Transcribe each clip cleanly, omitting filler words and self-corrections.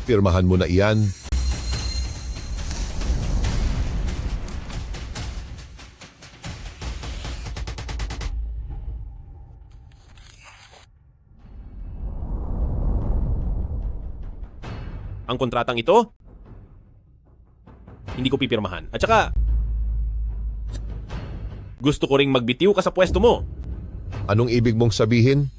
Pirmahan mo na iyan. Ang kontratang ito, hindi ko pipirmahan. At saka, gusto ko ring magbitiw ka sa pwesto mo. Anong ibig mong sabihin?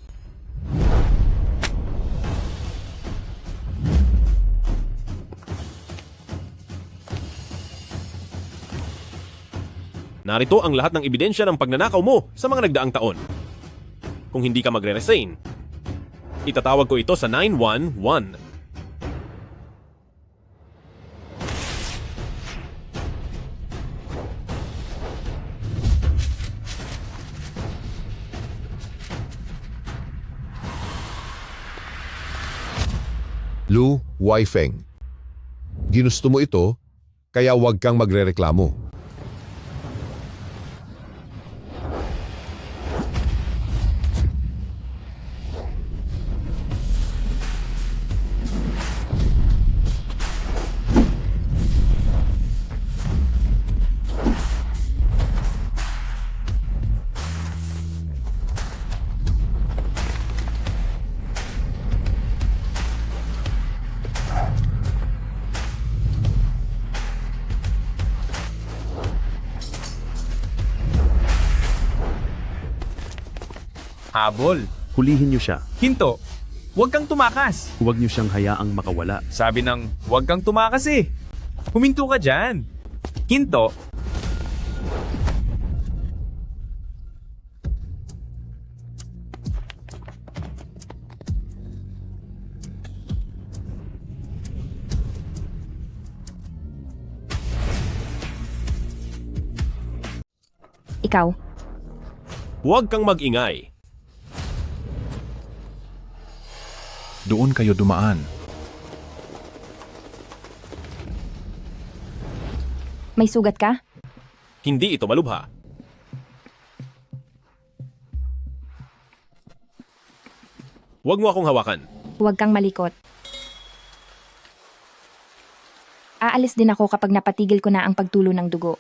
Narito ang lahat ng ebidensya ng pagnanakaw mo sa mga nagdaang taon. Kung hindi ka magre-resign, itatawag ko ito sa 911. Lu Weifeng. Ginusto mo ito, kaya huwag kang magrereklamo. Habol. Hulihin niyo siya. Hinto. Huwag kang tumakas. Huwag niyo siyang hayaang makawala. Sabi ng huwag kang tumakas eh. Huminto ka dyan. Hinto. Ikaw, Huwag kang mag-ingay. Doon kayo dumaan. may sugat ka? Hindi ito malubha. Huwag mo akong hawakan. Huwag kang malikot. Aalis din ako kapag napatigil ko na ang pagtulo ng dugo.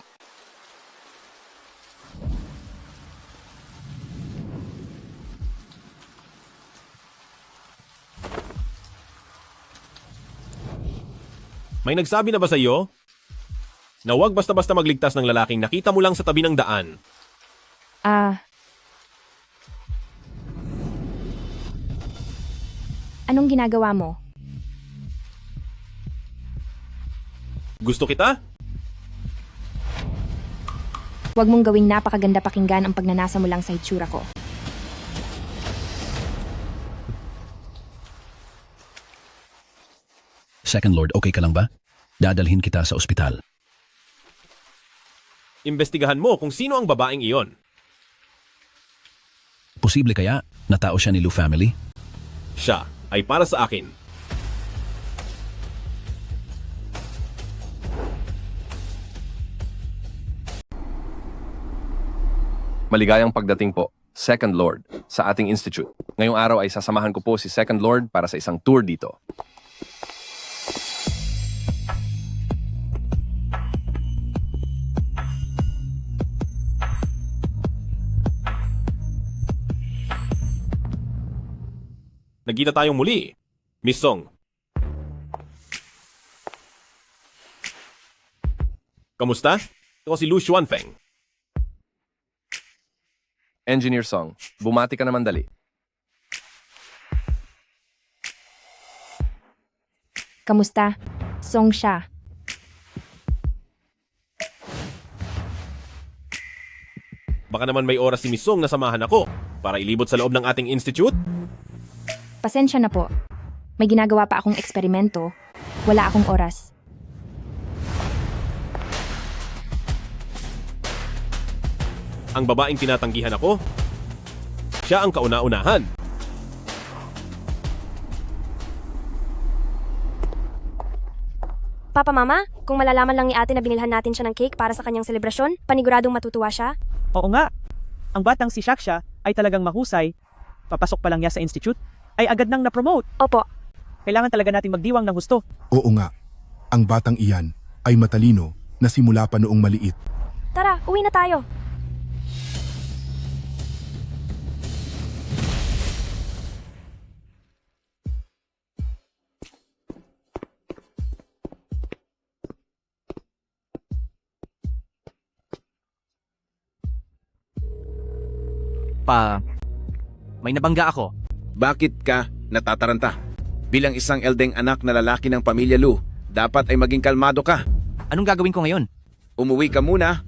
May nagsabi na ba sa iyo na huwag basta-basta magligtas ng lalaking nakita mo lang sa tabi ng daan? Anong ginagawa mo? Gusto kita? Huwag mong gawing napakaganda pakinggan ang pagnanasa mo lang sa hitsura ko. Second Lord, okay ka lang ba? Dadalhin kita sa ospital. Imbestigahan mo kung sino ang babaeng iyon. Posible kaya na tao siya ni Lu family? Siya ay para sa akin. Maligayang pagdating po, Second Lord, sa ating institute. Ngayong araw ay sasamahan ko po si Second Lord para sa isang tour dito. Nagkita tayong muli, Miss Song. Kamusta? Ako si Lu Xuanfeng. Engineer Song, bumati ka naman dali. Kamusta? Song siya. Baka naman may oras si Miss Song na samahan ako para ilibot sa loob ng ating institute? Pasensya na po. May ginagawa pa akong eksperimento. Wala akong oras. Ang babaeng tinatanggihan ako, siya ang kauna-unahan. Papa Mama, kung malalaman lang ni ate na binilhan natin siya ng cake para sa kanyang selebrasyon, paniguradong matutuwa siya. Oo nga. Ang batang si Shaksha ay talagang mahusay. Papasok pa lang niya sa institute, ay agad nang na-promote. Opo. Kailangan talaga nating magdiwang ng husto. Oo nga, ang batang iyan ay matalino na simula pa noong maliit. Tara, uwi na tayo. May nabangga ako. Bakit ka natataranta? Bilang isang eldeng anak na lalaki ng pamilya Lu, dapat ay maging kalmado ka. Anong gagawin ko ngayon? Umuwi ka muna.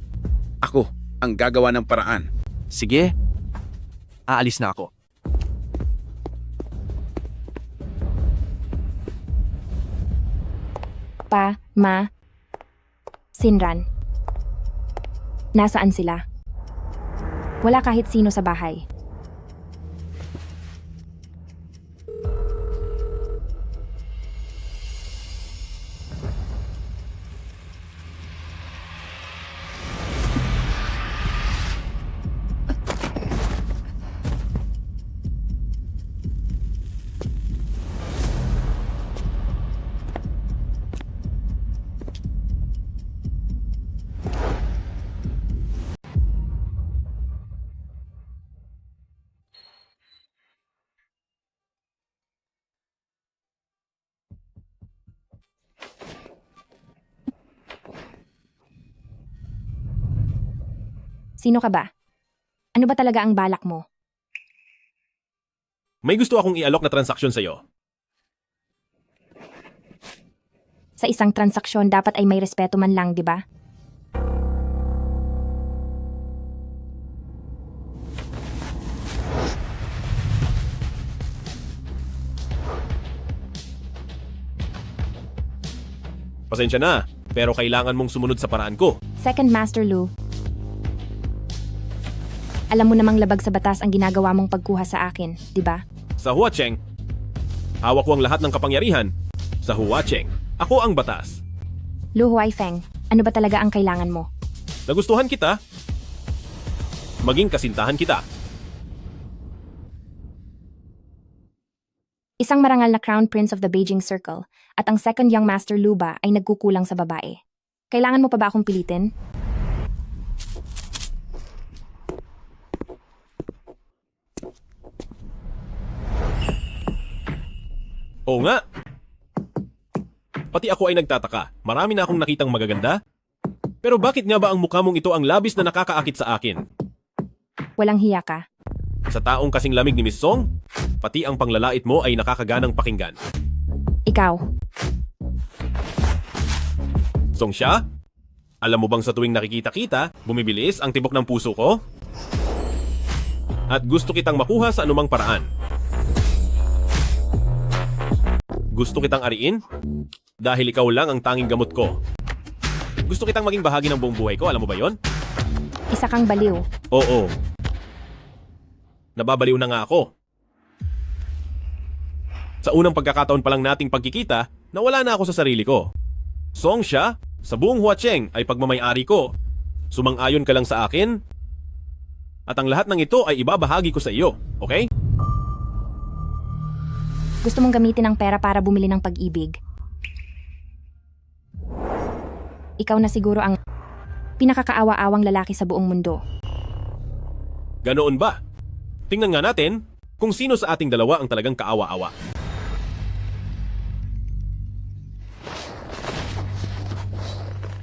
Ako ang gagawa ng paraan. Sige. Aalis na ako. Pa, Ma, Sinran. Nasaan sila? Wala kahit sino sa bahay. Sino ka ba? Ano ba talaga ang balak mo? May gusto akong i-alok na transaksyon sa'yo. Sa isang transaksyon dapat ay may respeto man lang, di ba? Pasensya na, pero kailangan mong sumunod sa paraan ko. Second Master Lu. Alam mo namang labag sa batas ang ginagawa mong pagkuha sa akin, di ba? Sa Huacheng, hawak ko ang lahat ng kapangyarihan. Sa Huacheng, ako ang batas. Lu Huaifeng, ano ba talaga ang kailangan mo? Nagustuhan kita. Maging kasintahan kita. Isang marangal na Crown Prince of the Beijing Circle at ang second young Master Lu ba ay nagkukulang sa babae. Kailangan mo pa ba akong pilitin? Oo nga. Pati ako ay nagtataka. Marami na akong nakitang magaganda. Pero bakit nga ba ang mukha mong ito ang labis na nakakaakit sa akin? Walang hiya ka. Sa taong kasing lamig ni Miss Song, pati ang panglalait mo ay nakakaganang pakinggan. Ikaw, Song siya? Alam mo bang sa tuwing nakikita-kita, bumibilis ang tibok ng puso ko? At gusto kitang makuha sa anumang paraan. Gusto kitang ariin? Dahil ikaw lang ang tanging gamot ko. Gusto kitang maging bahagi ng buong buhay ko, alam mo ba yon? isa kang baliw. Oo. Nababaliw na nga ako. Sa unang pagkakataon pa lang nating pagkikita, nawala na ako sa sarili ko. Song siya, sa buong Huacheng ay pagmamayari ko. Sumang-ayon ka lang sa akin? At ang lahat ng ito ay ibabahagi ko sa iyo, okay? Gusto mong gamitin ang pera para bumili ng pag-ibig. Ikaw na siguro ang pinakakaawa-awang lalaki sa buong mundo. Ganoon ba? Tingnan nga natin kung sino sa ating dalawa ang talagang kaawa-awa.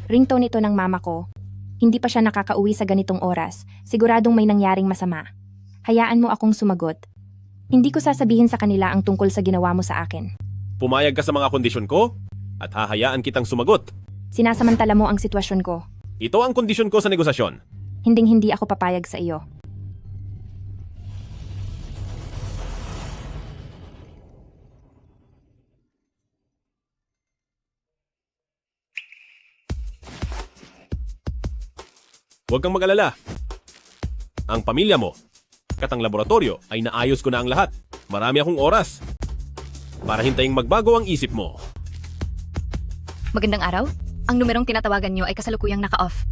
Ringtone ito ng mama ko. Hindi pa siya nakakauwi sa ganitong oras. Siguradong may nangyaring masama. Hayaan mo akong sumagot. Hindi ko sasabihin sa kanila ang tungkol sa ginawa mo sa akin. Pumayag ka sa mga kondisyon ko at hahayaan kitang sumagot. Sinasamantala mo ang sitwasyon ko. Ito ang kondisyon ko sa negosasyon. Hinding-hindi ako papayag sa iyo. Huwag kang mag-alala. Ang pamilya mo, katang laboratorio ay naayos ko na ang lahat. Marami akong oras para hintayin magbago ang isip mo. Magandang araw. Ang numerong tinatawagan niyo ay kasalukuyang naka-off.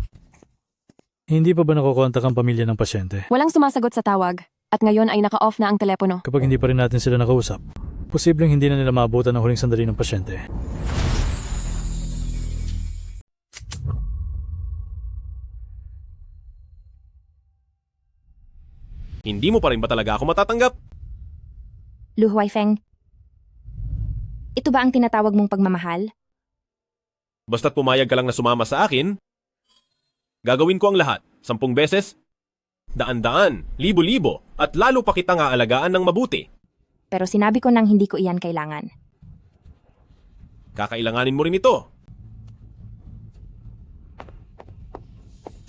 Hindi pa ba nakokontak ang pamilya ng pasyente? Walang sumasagot sa tawag at ngayon ay naka-off na ang telepono. Kapag hindi pa rin natin sila nakausap, Posibleng hindi na nila maabutan ang huling sandali ng pasyente. Hindi mo pa rin ba talaga ako matatanggap? Lu Huaifeng, ito ba ang tinatawag mong pagmamahal? Basta't pumayag ka lang na sumama sa akin, gagawin ko ang lahat, 10 beses, daan-daan, libo-libo, at lalo pa kitang aalagaan ng mabuti. Pero sinabi ko nang hindi ko iyan kailangan. Kakailanganin mo rin ito.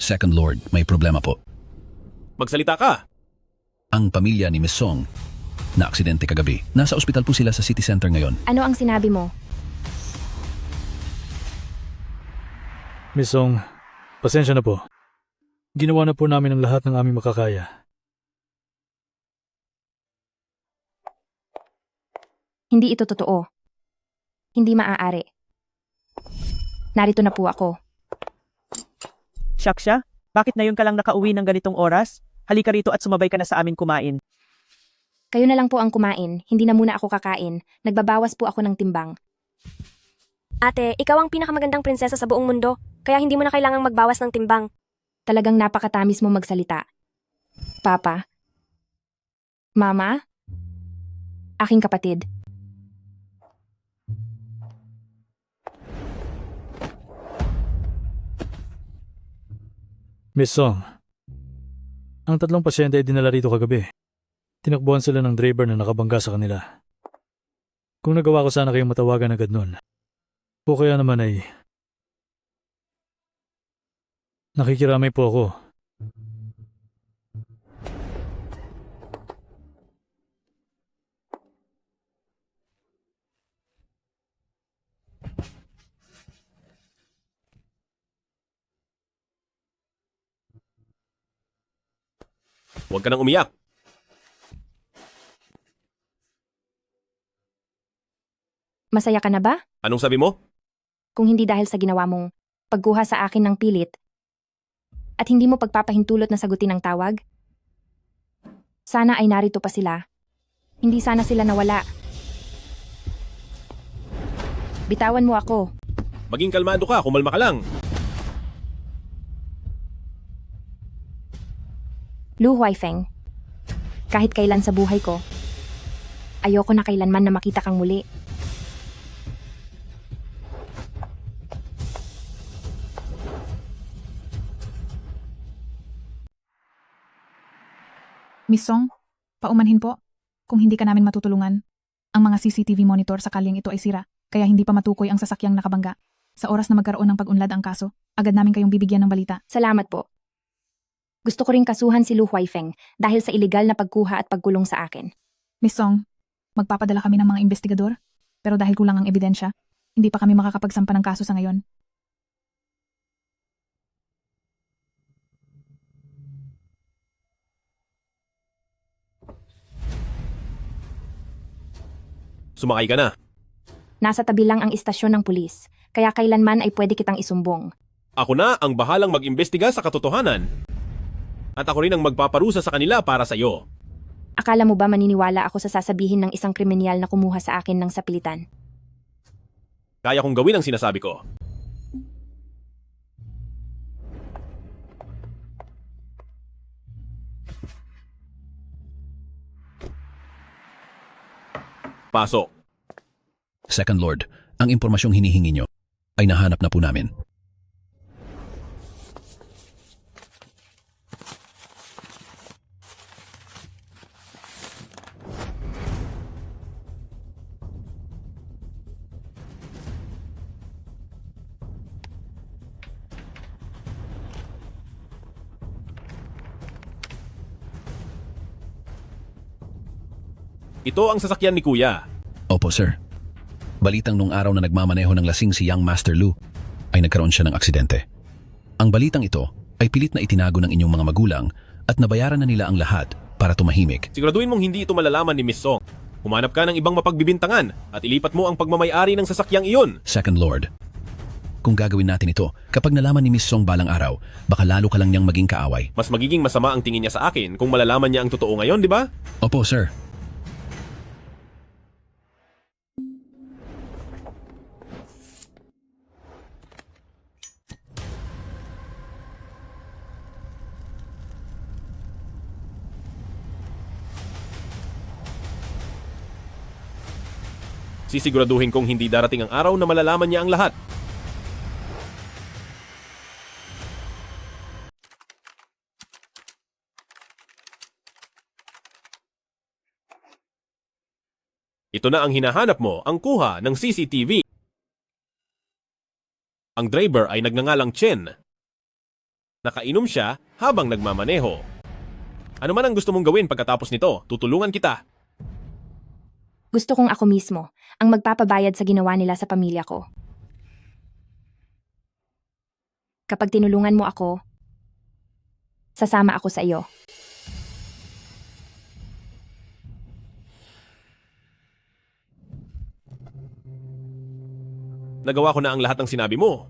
Second Lord, may problema po. Magsalita ka. Ang pamilya ni Miss Song na aksidente kagabi. Nasa ospital po sila sa City Center ngayon. Ano ang sinabi mo? Miss Song, pasensya na po. Ginawa na po namin ang lahat ng aming makakaya. Hindi ito totoo. Hindi maaari. Narito na po ako. Shaksha, bakit na yun ka lang nakauwi ng ganitong oras? Halika rito at sumabay ka na sa amin kumain. Kayo na lang po ang kumain, hindi na muna ako kakain. Nagbabawas po ako ng timbang. Ate, ikaw ang pinakamagandang prinsesa sa buong mundo, kaya hindi mo na kailangang magbawas ng timbang. Talagang napakatamis mo magsalita. Papa? Mama? Aking kapatid? Miss Song, ang 3 pasyente ay dinala rito kagabi. Tinakbuhan sila ng driver na nakabangga sa kanila. Kung nagawa ko sana kayong matawagan agad nun. O kaya naman ay nakikiramay po ako. Huwag ka nang umiyak. Masaya ka na ba? Anong sabi mo? Kung hindi dahil sa ginawa mong pagkuha sa akin ng pilit at hindi mo pagpapahintulot na sagutin ang tawag, sana ay narito pa sila. Hindi sana sila nawala. Bitawan mo ako. Maging kalmado ka, kumalma ka lang. Lu Huaifeng, kahit kailan sa buhay ko, ayoko na kailanman na makita kang muli. Miss Song, paumanhin po. Kung hindi ka namin matutulungan, ang mga CCTV monitor sa kalyeng ito ay sira, kaya hindi pa matukoy ang sasakyang nakabangga. Sa oras na magkaroon ng pag-unlad ang kaso, agad namin kayong bibigyan ng balita. Salamat po. Gusto ko ring kasuhan si Lu Huaifeng dahil sa iligal na pagkuha at pagkulong sa akin. Miss Song, magpapadala kami ng mga investigador, pero dahil kulang ang ebidensya, hindi pa kami makakapagsampa ng kaso sa ngayon. Sumakay ka na. Nasa tabi lang ang istasyon ng pulis, kaya kailanman ay pwede kitang isumbong. Ako na ang bahalang mag-imbestiga sa katotohanan. At ako rin ang magpaparusa sa kanila para sa iyo. Akala mo ba maniniwala ako sa sasabihin ng isang kriminal na kumuha sa akin ng sapilitan? Kaya kong gawin ang sinasabi ko. Pasok. Second Lord, ang impormasyong hinihingi nyo ay nahanap na po namin. Ito ang sasakyan ni Kuya. Opo, sir. Balitang nung araw na nagmamaneho ng lasing si Young Master Lu, ay nagkaroon siya ng aksidente. Ang balitang ito ay pilit na itinago ng inyong mga magulang at nabayaran na nila ang lahat para tumahimik. Siguraduhin mong hindi ito malalaman ni Miss Song. Humanap ka ng ibang mapagbibintangan at ilipat mo ang pagmamayari ng sasakyang iyon. Second Lord, kung gagawin natin ito, kapag nalaman ni Miss Song balang araw, baka lalo ka lang niyang maging kaaway. Mas magiging masama ang tingin niya sa akin kung malalaman niya ang totoo ngayon, di ba? Opo, sir. Sisiguraduhin kong hindi darating ang araw na malalaman niya ang lahat. Ito na ang hinahanap mo, ang kuha ng CCTV. Ang driver ay nagngangalang Chen. Nakainom siya habang nagmamaneho. Ano man ang gusto mong gawin pagkatapos nito, tutulungan kita. Gusto kong ako mismo ang magpapabayad sa ginawa nila sa pamilya ko. Kapag tinulungan mo ako, sasama ako sa iyo. Nagawa ko na ang lahat ng sinabi mo.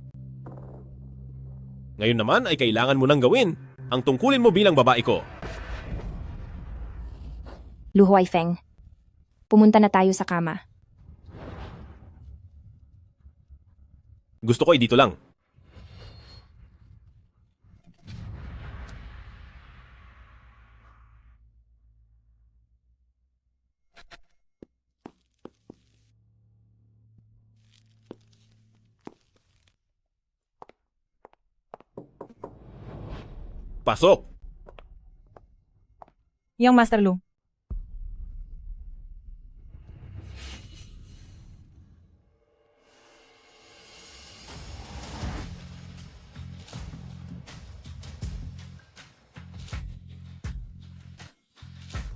Ngayon naman ay kailangan mo nang gawin ang tungkulin mo bilang babae ko. Lu Huaifeng, pumunta na tayo sa kama. Gusto ko ay dito lang. Pasok! Yang Master Lu.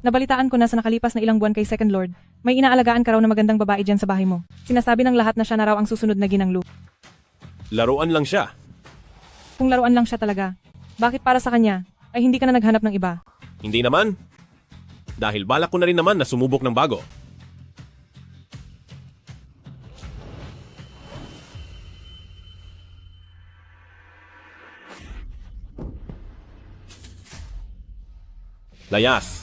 Nabalitaan ko na sa nakalipas na ilang buwan kay Second Lord, may inaalagaan ka raw na magandang babae dyan sa bahay mo. Sinasabi ng lahat na siya na raw ang susunod na ginang Lu. Laruan lang siya. Kung laruan lang siya talaga, bakit para sa kanya ay hindi ka na naghanap ng iba? Hindi naman. Dahil balak ko na rin naman na sumubok ng bago. Layas.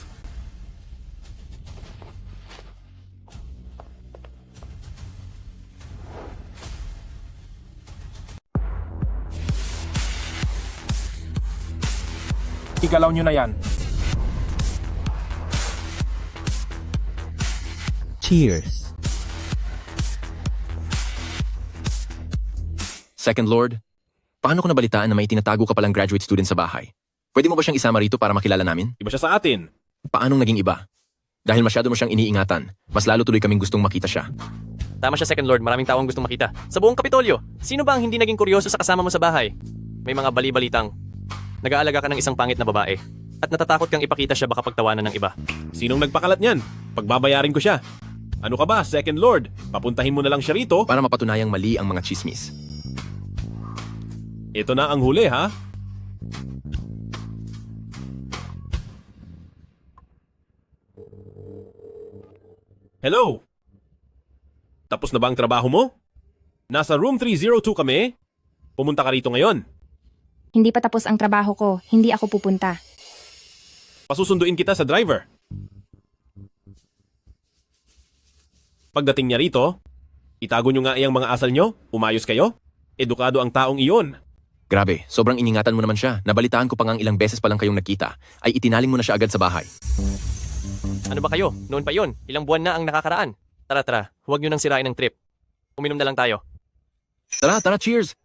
Igalaw nyo na yan. Cheers. Second Lord, paano ko nabalitaan na may tinatago ka palang graduate student sa bahay? Pwede mo ba siyang isama rito para makilala namin? Iba siya sa atin. Paanong naging iba? Dahil masyado mo siyang iniingatan, mas lalo tuloy kaming gustong makita siya. Tama siya, Second Lord. Maraming tao ang gustong makita. Sa buong Kapitolyo, sino ba ang hindi naging kuryoso sa kasama mo sa bahay? May mga bali-balitang nag-aalaga ka ng isang pangit na babae at natatakot kang ipakita siya baka pagtawanan ng iba. Sinong nagpakalat niyan? Pagbabayarin ko siya. Ano ka ba, Second Lord? Papuntahin mo na lang siya rito para mapatunayang mali ang mga chismis. Ito na ang huli, ha? Hello? Tapos na ba ang trabaho mo? Nasa room 302 kami? Pumunta ka rito ngayon. Hindi pa tapos ang trabaho ko, hindi ako pupunta. Pasusunduin kita sa driver. Pagdating niya rito, itago nyo nga iyang mga asal nyo, umayos kayo, edukado ang taong iyon. Grabe, sobrang iningatan mo naman siya. Nabalitaan ko pa ngang ilang beses pa lang kayong nagkita, ay itinaling mo na siya agad sa bahay. Ano ba kayo? Noon pa yon. Ilang buwan na ang nakakaraan. Tara, huwag nyo nang sirain ng trip. Uminom na lang tayo. Tara, cheers!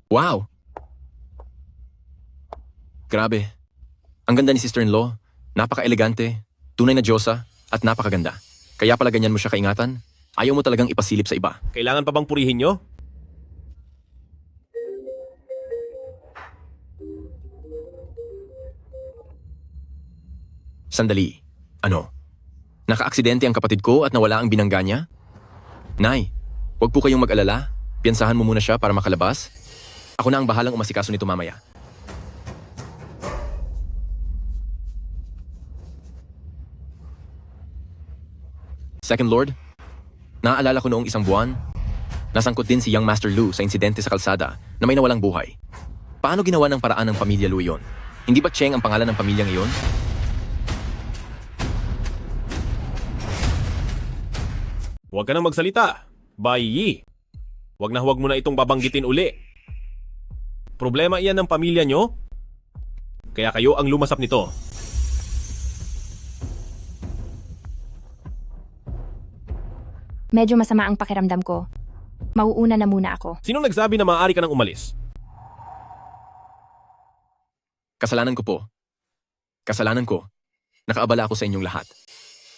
Wow! Grabe. Ang ganda ni sister-in-law. Napaka-elegante, tunay na diyosa, at napakaganda. Kaya pala ganyan mo siya kaingatan? Ayaw mo talagang ipasilip sa iba. Kailangan pa bang purihin nyo? Sandali. Ano? Naka-aksidente ang kapatid ko at nawala ang binangga niya? Nay, huwag po kayong mag-alala. Piyansahan mo muna siya para makalabas. Ako na ang bahalang umasikaso nito mamaya. Second Lord, naaalala ko noong isang buwan, nasangkot din si Young Master Lu sa insidente sa kalsada na may nawalang buhay. Paano ginawa ng paraan ng pamilya Lu yon? Hindi ba Cheng ang pangalan ng pamilyang iyon? Huwag ka nang magsalita. Bai Yi, huwag mo na itong babanggitin uli. Problema iyan ng pamilya nyo, kaya kayo ang lumasap nito. Medyo masama ang pakiramdam ko. Mauuna na muna ako. Sinong nagsabi na maaari ka nang umalis? Kasalanan ko po. Kasalanan ko. Nakaabala ako sa inyong lahat.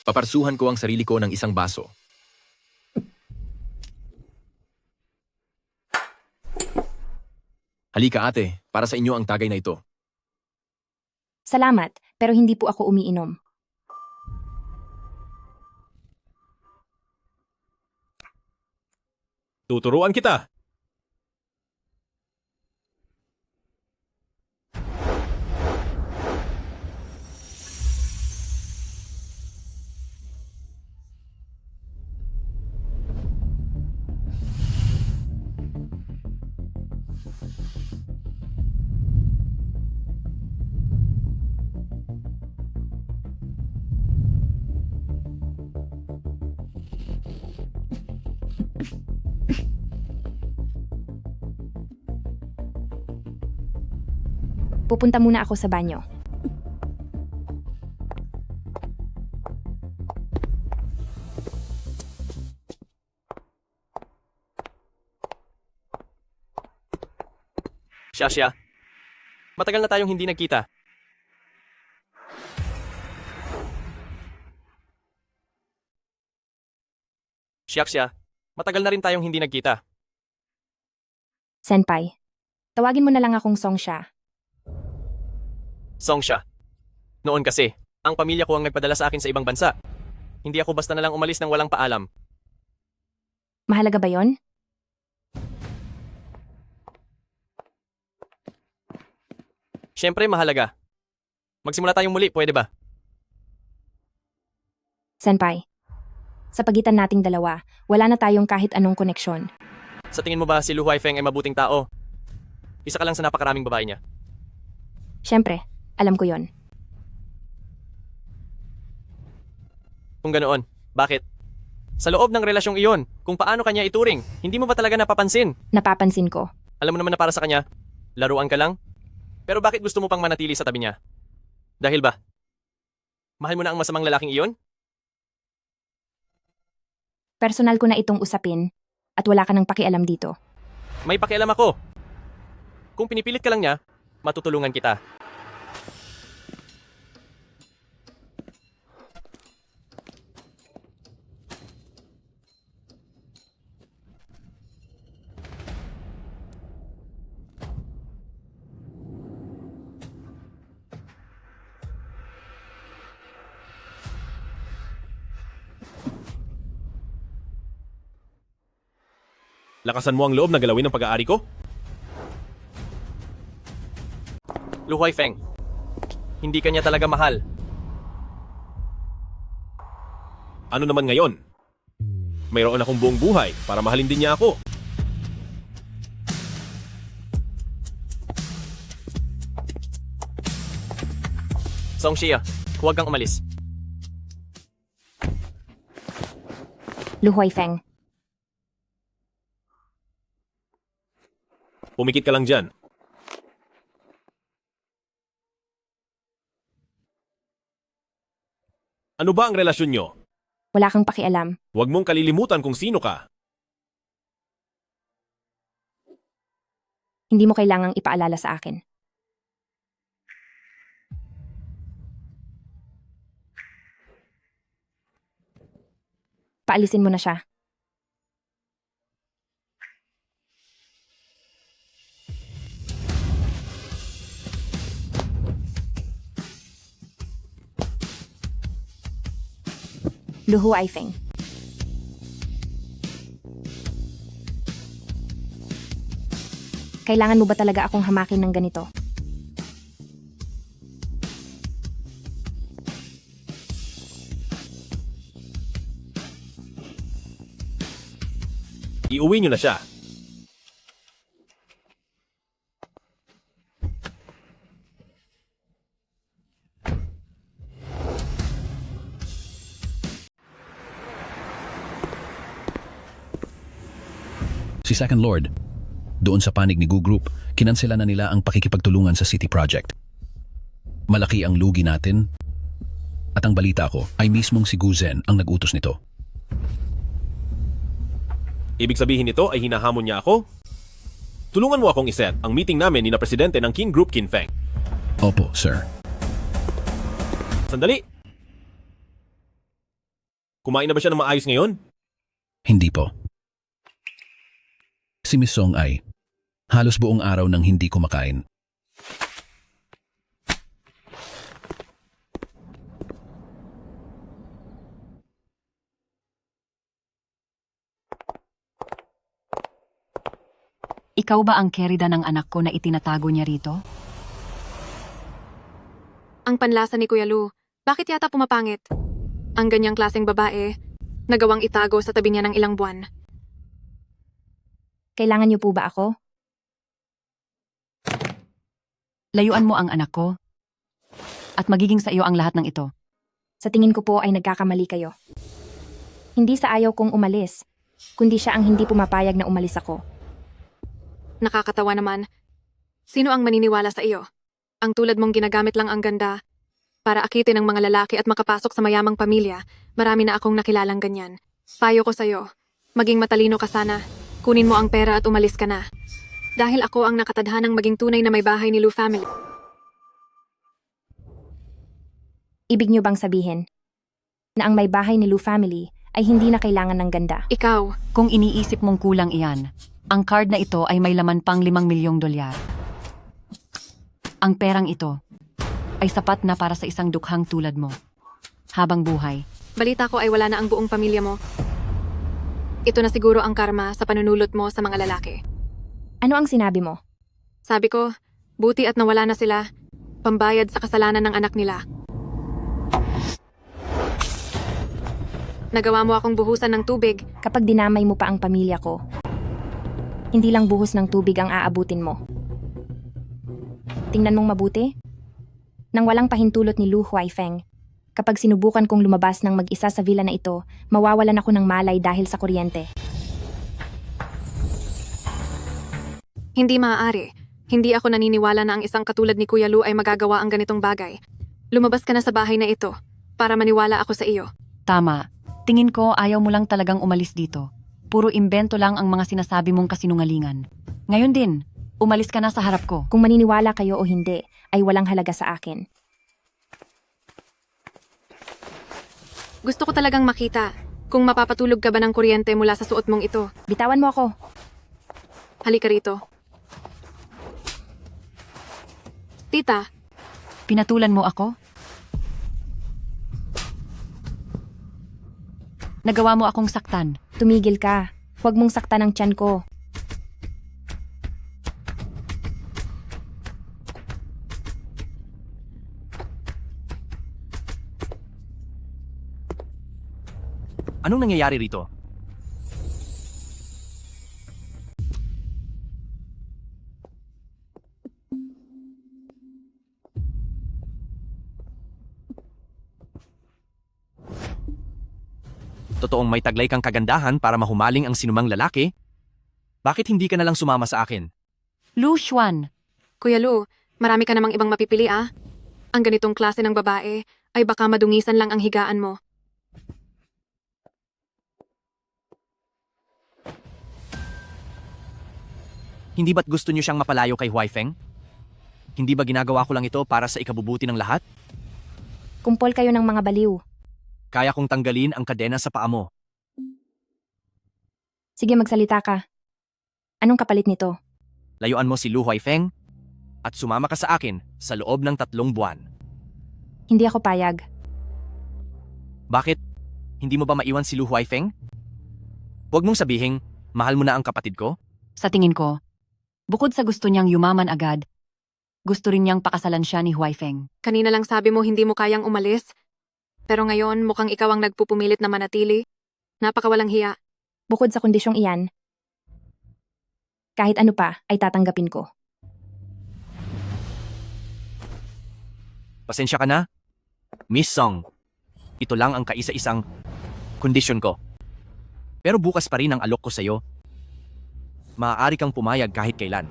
Paparsuhan ko ang sarili ko ng isang baso. Halika ate, para sa inyo ang tagay na ito. Salamat, pero hindi po ako umiinom. Tuturuan kita. Pupunta muna ako sa banyo. Siya. Matagal na tayong hindi nagkita. Siya. Matagal na rin tayong hindi nagkita. Senpai, tawagin mo na lang akong Songsha. Songsha. Noon kasi, ang pamilya ko ang nagpadala sa akin sa ibang bansa. Hindi ako basta na lang umalis ng walang paalam. Mahalaga ba yon? Siyempre mahalaga. Magsimula tayong muli, pwede ba? Senpai, sa pagitan nating dalawa, wala na tayong kahit anong koneksyon. Sa tingin mo ba si Lu Huaifeng ay mabuting tao? Isa ka lang sa napakaraming babae niya. Siyempre, alam ko yon. Kung ganoon, bakit? Sa loob ng relasyong iyon, kung paano kanya ituring, hindi mo ba talaga napapansin? Napapansin ko. Alam mo naman na para sa kanya, laruan ka lang? Pero bakit gusto mo pang manatili sa tabi niya? Dahil ba? Mahal mo na ang masamang lalaking iyon? Personal ko na itong usapin at wala ka nang pakialam dito. May pakialam ako. Kung pinipilit ka lang niya, matutulungan kita. Lakasan mo ang loob na galawin ng pag-aari ko? Lu Huaifeng, hindi ka niya talaga mahal. Ano naman ngayon? Mayroon akong buong buhay para mahalin din niya ako. Songshia, huwag kang umalis. Lu Huaifeng, Pumikit ka lang dyan. Ano ba ang relasyon nyo? wala kang pakialam. Huwag mong kalilimutan kung sino ka. Hindi mo kailangang ipaalala sa akin. Paalisin mo na siya. Lu Huaifeng. Kailangan mo ba talaga akong hamakin ng ganito? Iuwi nyo na siya. Si Second Lord, doon sa panig ni Gu Group, kinansela na nila ang pakikipagtulungan sa City Project. Malaki ang lugi natin at ang balita ko ay mismong si Gu Zhen ang nag-utos nito. Ibig sabihin nito ay hinahamon niya ako? Tulungan mo akong iset ang meeting namin ni na presidente ng Kin Group, Kin Feng. Opo, sir. Sandali! Kumain na ba siya ng maayos ngayon? Hindi po. Si Miss Song ay halos buong araw nang hindi kumakain. Ikaw ba ang kerida ng anak ko na itinatago niya rito? Ang panlasa ni Kuya Lu, bakit yata pumapangit? Ang ganyang klaseng babae, nagawang itago sa tabi niya ng ilang buwan. Kailangan niyo po ba ako? Layuan mo ang anak ko. At magiging sa iyo ang lahat ng ito. Sa tingin ko po ay nagkakamali kayo. Hindi sa ayaw kong umalis, kundi siya ang hindi pumapayag na umalis ako. Nakakatawa naman. Sino ang maniniwala sa iyo? Ang tulad mong ginagamit lang ang ganda para akitin ng mga lalaki at makapasok sa mayamang pamilya. Marami na akong nakilalang ganyan. Payo ko sa'yo, maging matalino ka sana. Kunin mo ang pera at umalis ka na. Dahil ako ang nakatadhanang maging tunay na may bahay ni Lu family. Ibig niyo bang sabihin na ang may bahay ni Lu family ay hindi na kailangan ng ganda? Ikaw, kung iniisip mong kulang iyan, ang card na ito ay may laman pang 5 milyong dolyar. Ang perang ito ay sapat na para sa isang dukhang tulad mo. Habang buhay. Balita ko ay wala na ang buong pamilya mo. Ito na siguro ang karma sa panunulot mo sa mga lalaki. Ano ang sinabi mo? Sabi ko, buti at nawala na sila. Pambayad sa kasalanan ng anak nila. Nagawa mo akong buhusan ng tubig. Kapag dinamay mo pa ang pamilya ko, hindi lang buhos ng tubig ang aabutin mo. Tingnan mong mabuti. Nang walang pahintulot ni Lu Huaifeng, kapag sinubukan kong lumabas ng mag-isa sa villa na ito, mawawalan ako ng malay dahil sa kuryente. Hindi maaari. Hindi ako naniniwala na ang isang katulad ni Kuya Lu ay magagawa ang ganitong bagay. Lumabas ka na sa bahay na ito para maniwala ako sa iyo. Tama. Tingin ko ayaw mo lang talagang umalis dito. Puro imbento lang ang mga sinasabi mong kasinungalingan. Ngayon din, umalis ka na sa harap ko. Kung maniniwala kayo o hindi, ay walang halaga sa akin. Gusto ko talagang makita kung mapapatulog ka ba ng kuryente mula sa suot mong ito. Bitawan mo ako. Halika rito. Tita. Pinatulan mo ako? Nagawa mo akong saktan. Tumigil ka. Huwag mong saktan ang tiyan ko. Anong nangyayari rito? Totoong may taglay kang kagandahan para mahumaling ang sinumang lalaki? Bakit hindi ka na lang sumama sa akin? Lu Xuan. Kuya Lu, marami ka namang ibang mapipili ah. Ang ganitong klase ng babae ay baka madungisan lang ang higaan mo. Hindi ba't gusto niyo siyang mapalayo kay Huaifeng? Hindi ba ginagawa ko lang ito para sa ikabubuti ng lahat? Kumpol kayo ng mga baliw. Kaya kong tanggalin ang kadena sa paa mo. Sige, magsalita ka. Anong kapalit nito? Layuan mo si Lu Huaifeng at sumama ka sa akin sa loob ng 3 buwan. Hindi ako payag. Bakit? Hindi mo ba maiwan si Lu Huaifeng? Huwag mong sabihing, mahal mo na ang kapatid ko? Sa tingin ko, bukod sa gusto niyang yumaman agad, gusto rin niyang pakasalan siya ni Huaifeng. Kanina lang sabi mo hindi mo kayang umalis. Pero ngayon, mukhang ikaw ang nagpupumilit na manatili. Napakawalang hiya. Bukod sa kondisyong iyan, kahit ano pa ay tatanggapin ko. Pasensya ka na? Miss Song, ito lang ang kaisa-isang kondisyon ko. Pero bukas pa rin ang alok ko sa'yo. maaari kang pumayag kahit kailan.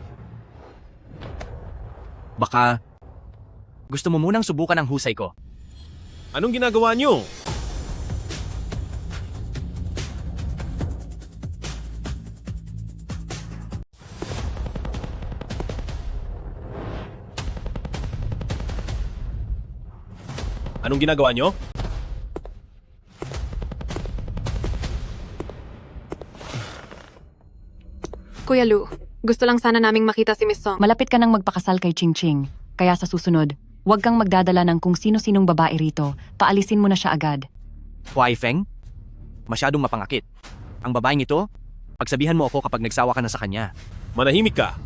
Baka gusto mo munang subukan ang husay ko. Anong ginagawa niyo? Anong ginagawa niyo? Kuya Lu, gusto lang sana naming makita si Miss Song. Malapit ka nang magpakasal kay Ching Ching. Kaya sa susunod, huwag kang magdadala ng kung sino-sinong babae rito. Paalisin mo na siya agad. Huai Feng, masyadong mapangakit. Ang babaeng ito, pagsabihan mo ako kapag nagsawa ka na sa kanya. Manahimik ka.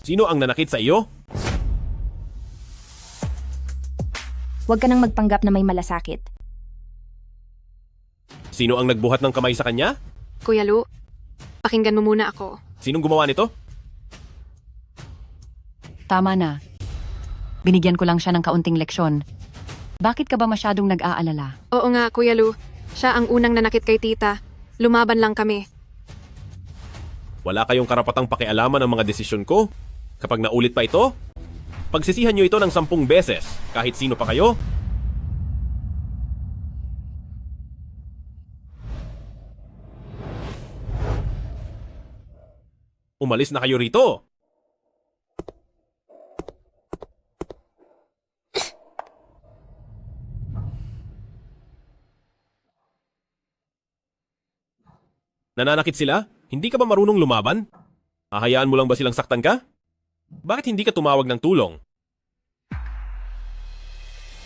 Sino ang nanakit sa iyo? Huwag ka nang magpanggap na may malasakit. Sino ang nagbuhat ng kamay sa kanya? Kuya Lu, pakinggan mo muna ako. Sinong gumawa nito? Tama na. Binigyan ko lang siya ng kaunting leksyon. Bakit ka ba masyadong nag-aalala? Oo nga, Kuya Lu. Siya ang unang nanakit kay tita. Lumaban lang kami. Wala kayong karapatang pakialaman ang mga desisyon ko. Kapag naulit pa ito, pagsisihan nyo ito ng 10 beses, kahit sino pa kayo. Umalis na kayo rito. Nananakit sila? Hindi ka ba marunong lumaban? Hahayaan mo lang ba silang saktan ka? Bakit hindi ka tumawag ng tulong?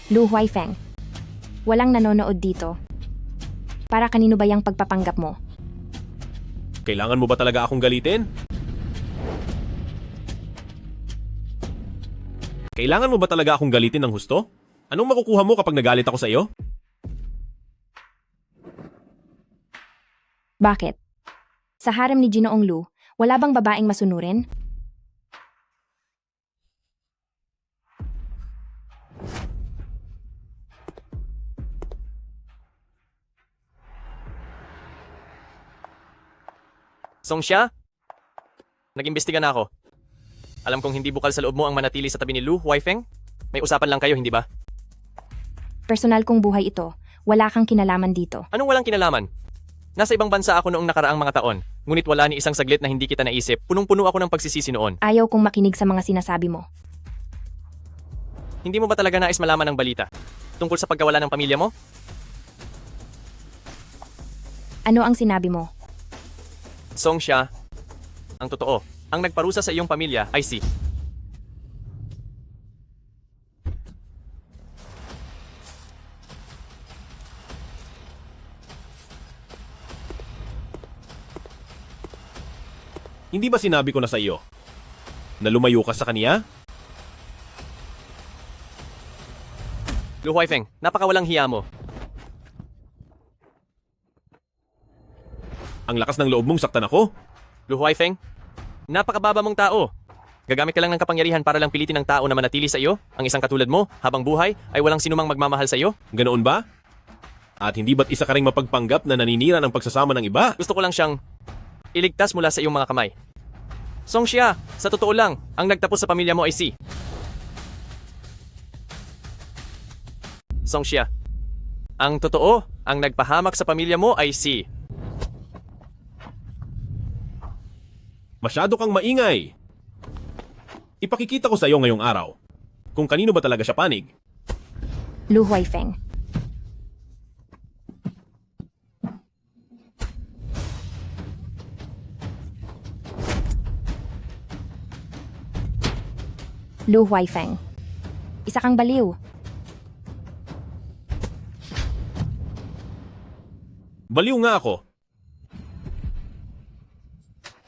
Lu Huaifeng, walang nanonood dito. Para kanino ba yung pagpapanggap mo? Kailangan mo ba talaga akong galitin? Kailangan mo ba talaga akong galitin ng husto? Anong makukuha mo kapag nagalit ako sa iyo? Bakit? Sa harem ni Ginoong Lu, wala bang babaeng masunurin? Songsha? Nag-imbestiga na ako. Alam kong hindi bukal sa loob mo ang manatili sa tabi ni Lu, Huaifeng. May usapan lang kayo, hindi ba? Personal kong buhay ito. Wala kang kinalaman dito. Anong walang kinalaman? Nasa ibang bansa ako noong nakaraang mga taon. Ngunit wala ni isang saglit na hindi kita naisip. Punong-puno ako ng pagsisisi noon. Ayaw kong makinig sa mga sinasabi mo. Hindi mo ba talaga nais malaman ang balita? Tungkol sa pagkawala ng pamilya mo? Ano ang sinabi mo? Songsha, ang totoo, ang nagparusa sa iyong pamilya ay si... Hindi ba sinabi ko na sa iyo na lumayo ka sa kaniya? Lu Huaifeng, napakawalang hiya mo. Ang lakas ng loob mong saktan ako. Lu Huaifeng, napakababa mong tao. Gagamit ka lang ng kapangyarihan para lang pilitin ng tao na manatili sa iyo. Ang isang katulad mo, habang buhay, ay walang sinumang magmamahal sa iyo. Ganoon ba? At hindi ba't isa ka ring mapagpanggap na naninira ng pagsasama ng iba? Gusto ko lang siyang iligtas mula sa iyong mga kamay. Songsha, sa totoo lang, ang nagtapos sa pamilya mo ay si... Songsha, ang totoo, ang nagpahamak sa pamilya mo ay si... Masyado kang maingay. Ipakikita ko sa iyo ngayong araw kung kanino ba talaga siya panig. Lu Huaifeng. Lu Huaifeng. Isa kang baliw. Baliw nga ako.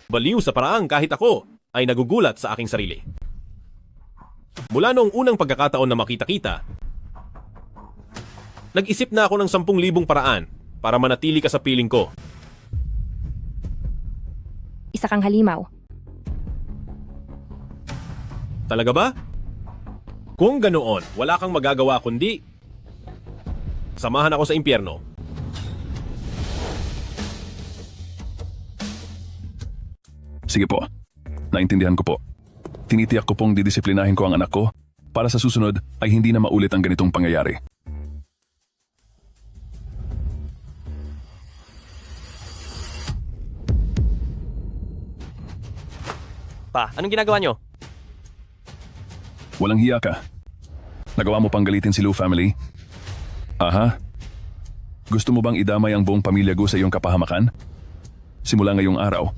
Baliw sa paraang kahit ako ay nagugulat sa aking sarili. Mula noong unang pagkakataon na makita-kita, nag-isip na ako ng 10,000 paraan para manatili ka sa piling ko. Isa kang halimaw. Talaga ba? Kung ganoon, wala kang magagawa kundi samahan ako sa impyerno. Sige po. Naintindihan ko po. Tinitiyak ko pong didisiplinahin ko ang anak ko para sa susunod ay hindi na maulit ang ganitong pangyayari. Pa, anong ginagawa nyo? Walang hiya ka. Nagawa mo pang galitin si Lu family? Aha. Gusto mo bang idamay ang buong pamilya Gu sa iyong kapahamakan? Simula ngayong araw,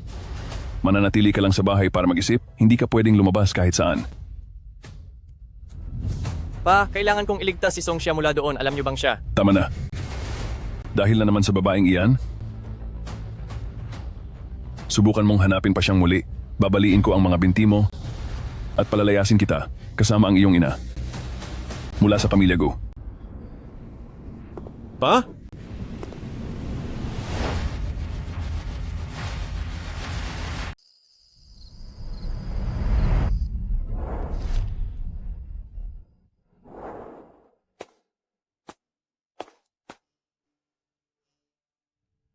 mananatili ka lang sa bahay para mag-isip, hindi ka pwedeng lumabas kahit saan. Pa, kailangan kong iligtas si Songxia mula doon. Alam nyo bang siya? Tama na. Dahil na naman sa babaeng iyan, subukan mong hanapin pa siyang muli. Babaliin ko ang mga binti mo at palalayasin kita kasama ang iyong ina. Mula sa pamilya Gu. Pa?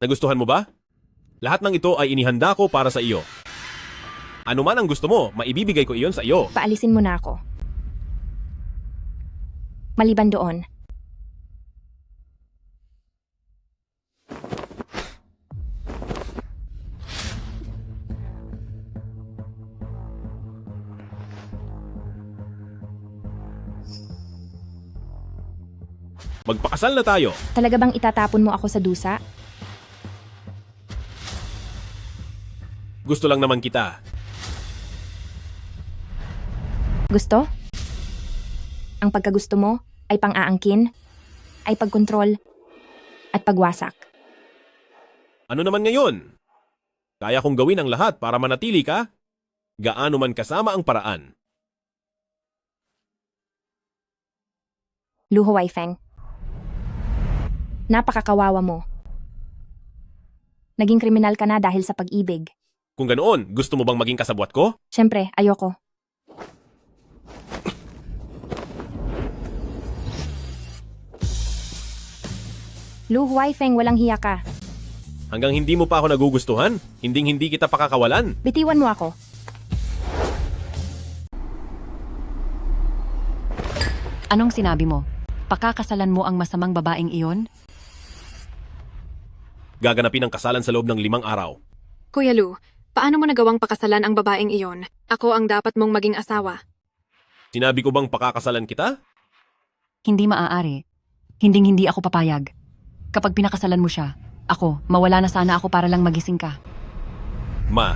Nagustuhan mo ba? Lahat ng ito ay inihanda ko para sa iyo. Ano man ang gusto mo, maibibigay ko iyon sa iyo. Paalisin mo na ako. Maliban doon. Magpakasal na tayo. Talaga bang itatapon mo ako sa dusa? Gusto lang naman kita. Gusto? Ang pagkagusto mo ay pang-aangkin, ay pagkontrol, at pagwasak. Ano naman ngayon? Kaya kong gawin ang lahat para manatili ka? Gaano man kasama ang paraan. Lu Huaifeng. Napakakawawa mo. Naging kriminal ka na dahil sa pag-ibig. Kung ganoon, gusto mo bang maging kasabwat ko? Siyempre, ayoko. Lu Huaifeng, walang hiya ka. Hanggang hindi mo pa ako nagugustuhan, hindi kita pakakawalan. Bitiwan mo ako. Anong sinabi mo? Pakakasalan mo ang masamang babaeng iyon? Gaganapin ang kasalan sa loob ng 5 araw. Kuya Lu, paano mo nagawang pakasalan ang babaeng iyon? Ako ang dapat mong maging asawa. Sinabi ko bang pakakasalan kita? Hindi maaari. Hindi ako papayag. Kapag pinakasalan mo siya, ako, mawala na sana ako para lang magising ka. Ma,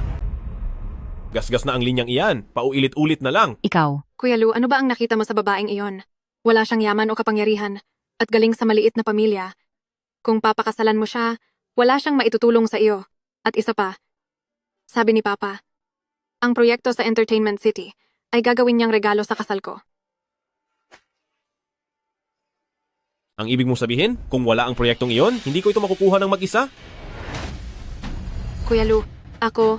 gasgas na ang linyang iyan. Paulit-ulit na lang. Ikaw. Kuya Lu, ano ba ang nakita mo sa babaeng iyon? Wala siyang yaman o kapangyarihan at galing sa maliit na pamilya. Kung papakasalan mo siya, wala siyang maitutulong sa iyo. At isa pa, sabi ni Papa, ang proyekto sa Entertainment City ay gagawin niyang regalo sa kasal ko. Ang ibig mong sabihin, kung wala ang proyektong iyon, hindi ko ito makukuha ng mag-isa? Kuya Lu, ako,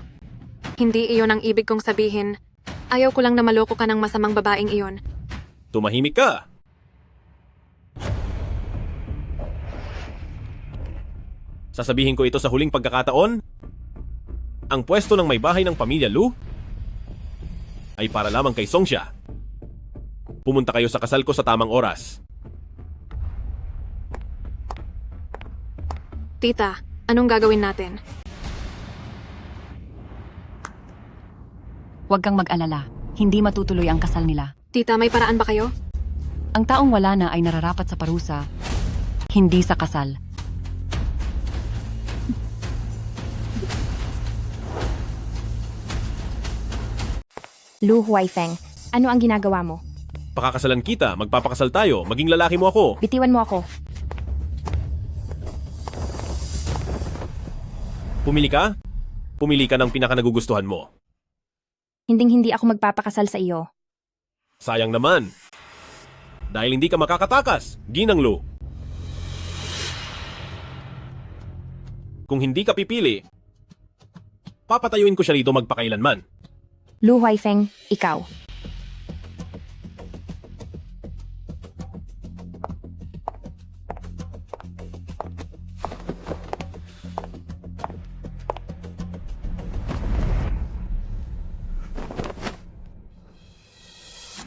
hindi iyon ang ibig kong sabihin. Ayaw ko lang na maloko ka ng masamang babaeng iyon. Tumahimik ka. Sasabihin ko ito sa huling pagkakataon. Ang pwesto ng may bahay ng pamilya Lu ay para lamang kay Songxia. Pumunta kayo sa kasal ko sa tamang oras. Tita, anong gagawin natin? Huwag kang mag-alala. Hindi matutuloy ang kasal nila. Tita, may paraan ba kayo? Ang taong wala na ay nararapat sa parusa, hindi sa kasal. Lu Huaifeng, ano ang ginagawa mo? Pakakasalan kita, magpapakasal tayo, maging lalaki mo ako. Bitiwan mo ako. Pumili ka? Pumili ka ng pinakanagugustuhan mo. Hindi ako magpapakasal sa iyo. Sayang naman. Dahil hindi ka makakatakas, Ginang Lu. Kung hindi ka pipili, papatayuin ko siya rito magpakailanman. Lu Huaifeng, ikaw.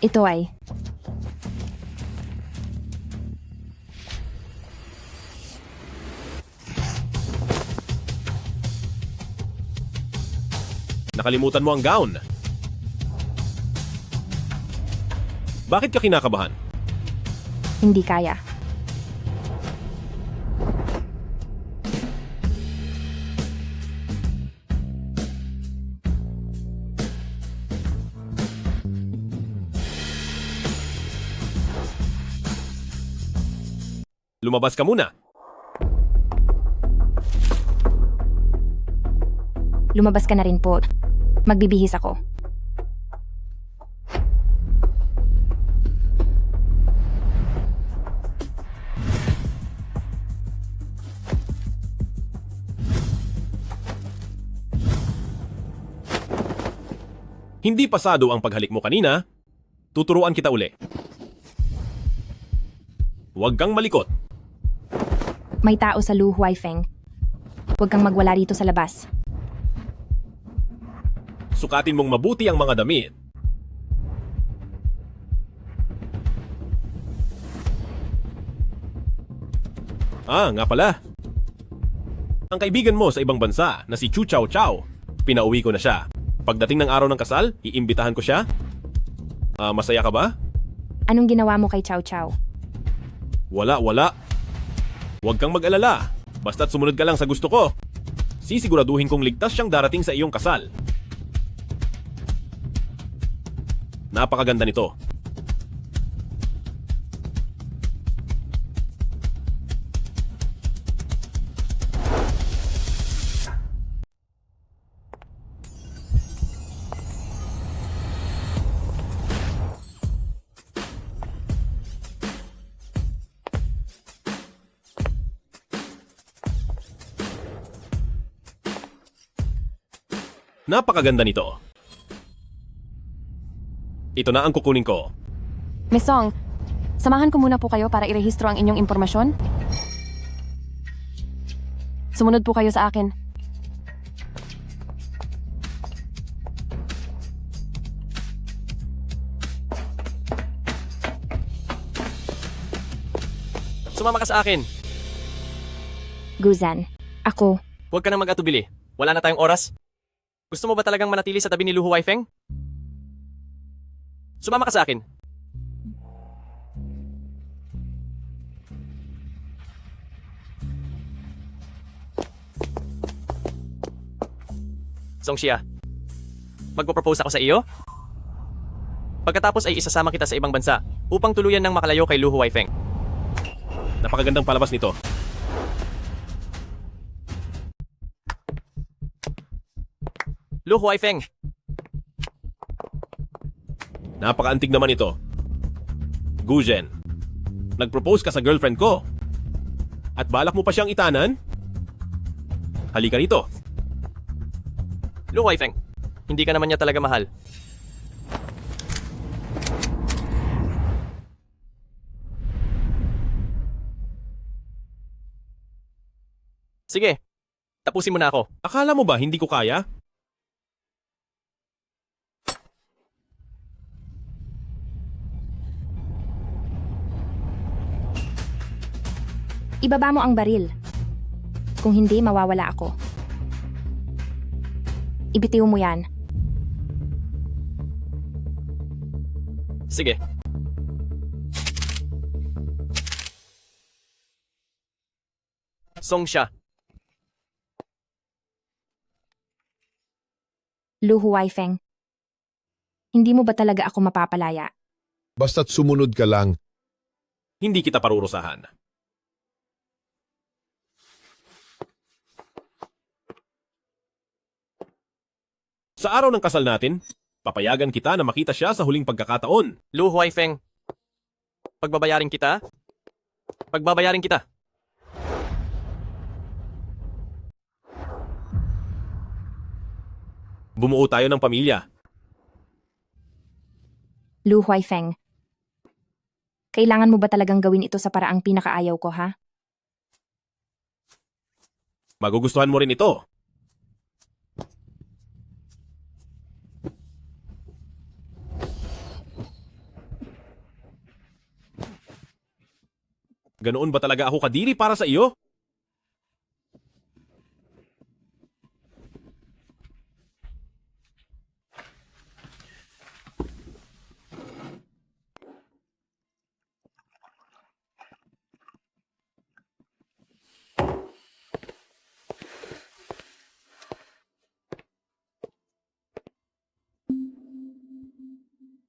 Ito ay... Nakalimutan mo ang gown. Bakit ka kinakabahan? Hindi kaya. Lumabas ka muna. Lumabas ka na rin po. Magbibihis ako. Hindi pasado ang paghalik mo kanina. Tuturuan kita uli. Huwag kang malikot. May tao sa Lu Huaifeng. Huwag kang magwala rito sa labas. Sukatin mong mabuti ang mga damit. Nga pala. Ang kaibigan mo sa ibang bansa na si Chu Chao Chao, pinauwi ko na siya. Pagdating ng araw ng kasal, iimbitahan ko siya. Masaya ka ba? Anong ginawa mo kay Chow Chow? Wala. Huwag kang mag-alala. Basta't sumunod ka lang sa gusto ko. Sisiguraduhin kong ligtas siyang darating sa iyong kasal. Napakaganda nito. Napakaganda nito. Ito na ang kukunin ko. Miss Song, samahan ko muna po kayo para irehistro ang inyong impormasyon. Sumunod po kayo sa akin. Sumama ka sa akin. Guzan, ako. Huwag ka nang mag-atubili. Wala na tayong oras. Gusto mo ba talagang manatili sa tabi ni Lu Huaifeng? Sumama ka sa akin. Songxia, magpo-propose ako sa iyo? Pagkatapos ay isasama kita sa ibang bansa upang tuluyan ng makalayo kay Lu Huaifeng. Napakagandang palabas nito. Lu Huaifeng. Napakaantig naman ito. Guzhen, nag-propose ka sa girlfriend ko. At balak mo pa siyang itanan? Halika rito. Lu Huaifeng, hindi ka naman niya talaga mahal. Sige, tapusin mo na ako. Akala mo ba hindi ko kaya? Ibaba mo ang baril. Kung hindi, mawawala ako. Ibitiw mo yan. Sige. Songxia. Lu Huaifeng. Hindi mo ba talaga ako mapapalaya? Basta't sumunod ka lang. Hindi kita parurusahan. Sa araw ng kasal natin, papayagan kita na makita siya sa huling pagkakataon. Lu Huaifeng, pagbabayarin kita? Pagbabayarin kita. Bumuo tayo ng pamilya. Lu Huaifeng. Kailangan mo ba talagang gawin ito sa paraang pinakaayaw ko, ha? Magugustuhan mo rin ito. Ganoon ba talaga ako kadiri para sa iyo?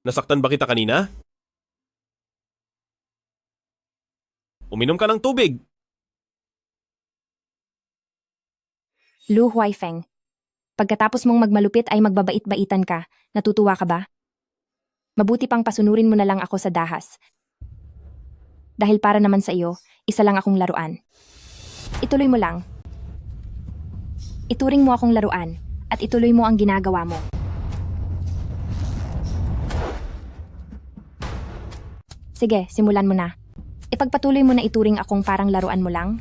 Nasaktan ba kita kanina? Uminom ka ng tubig. Lu Huaifeng, pagkatapos mong magmalupit ay magbabait-baitan ka. Natutuwa ka ba? Mabuti pang pasunurin mo na lang ako sa dahas. Dahil para naman sa iyo, isa lang akong laruan. Ituloy mo lang. Ituring mo akong laruan at ituloy mo ang ginagawa mo. Sige, simulan mo na. Ipagpatuloy mo na ituring akong parang laruan mo lang.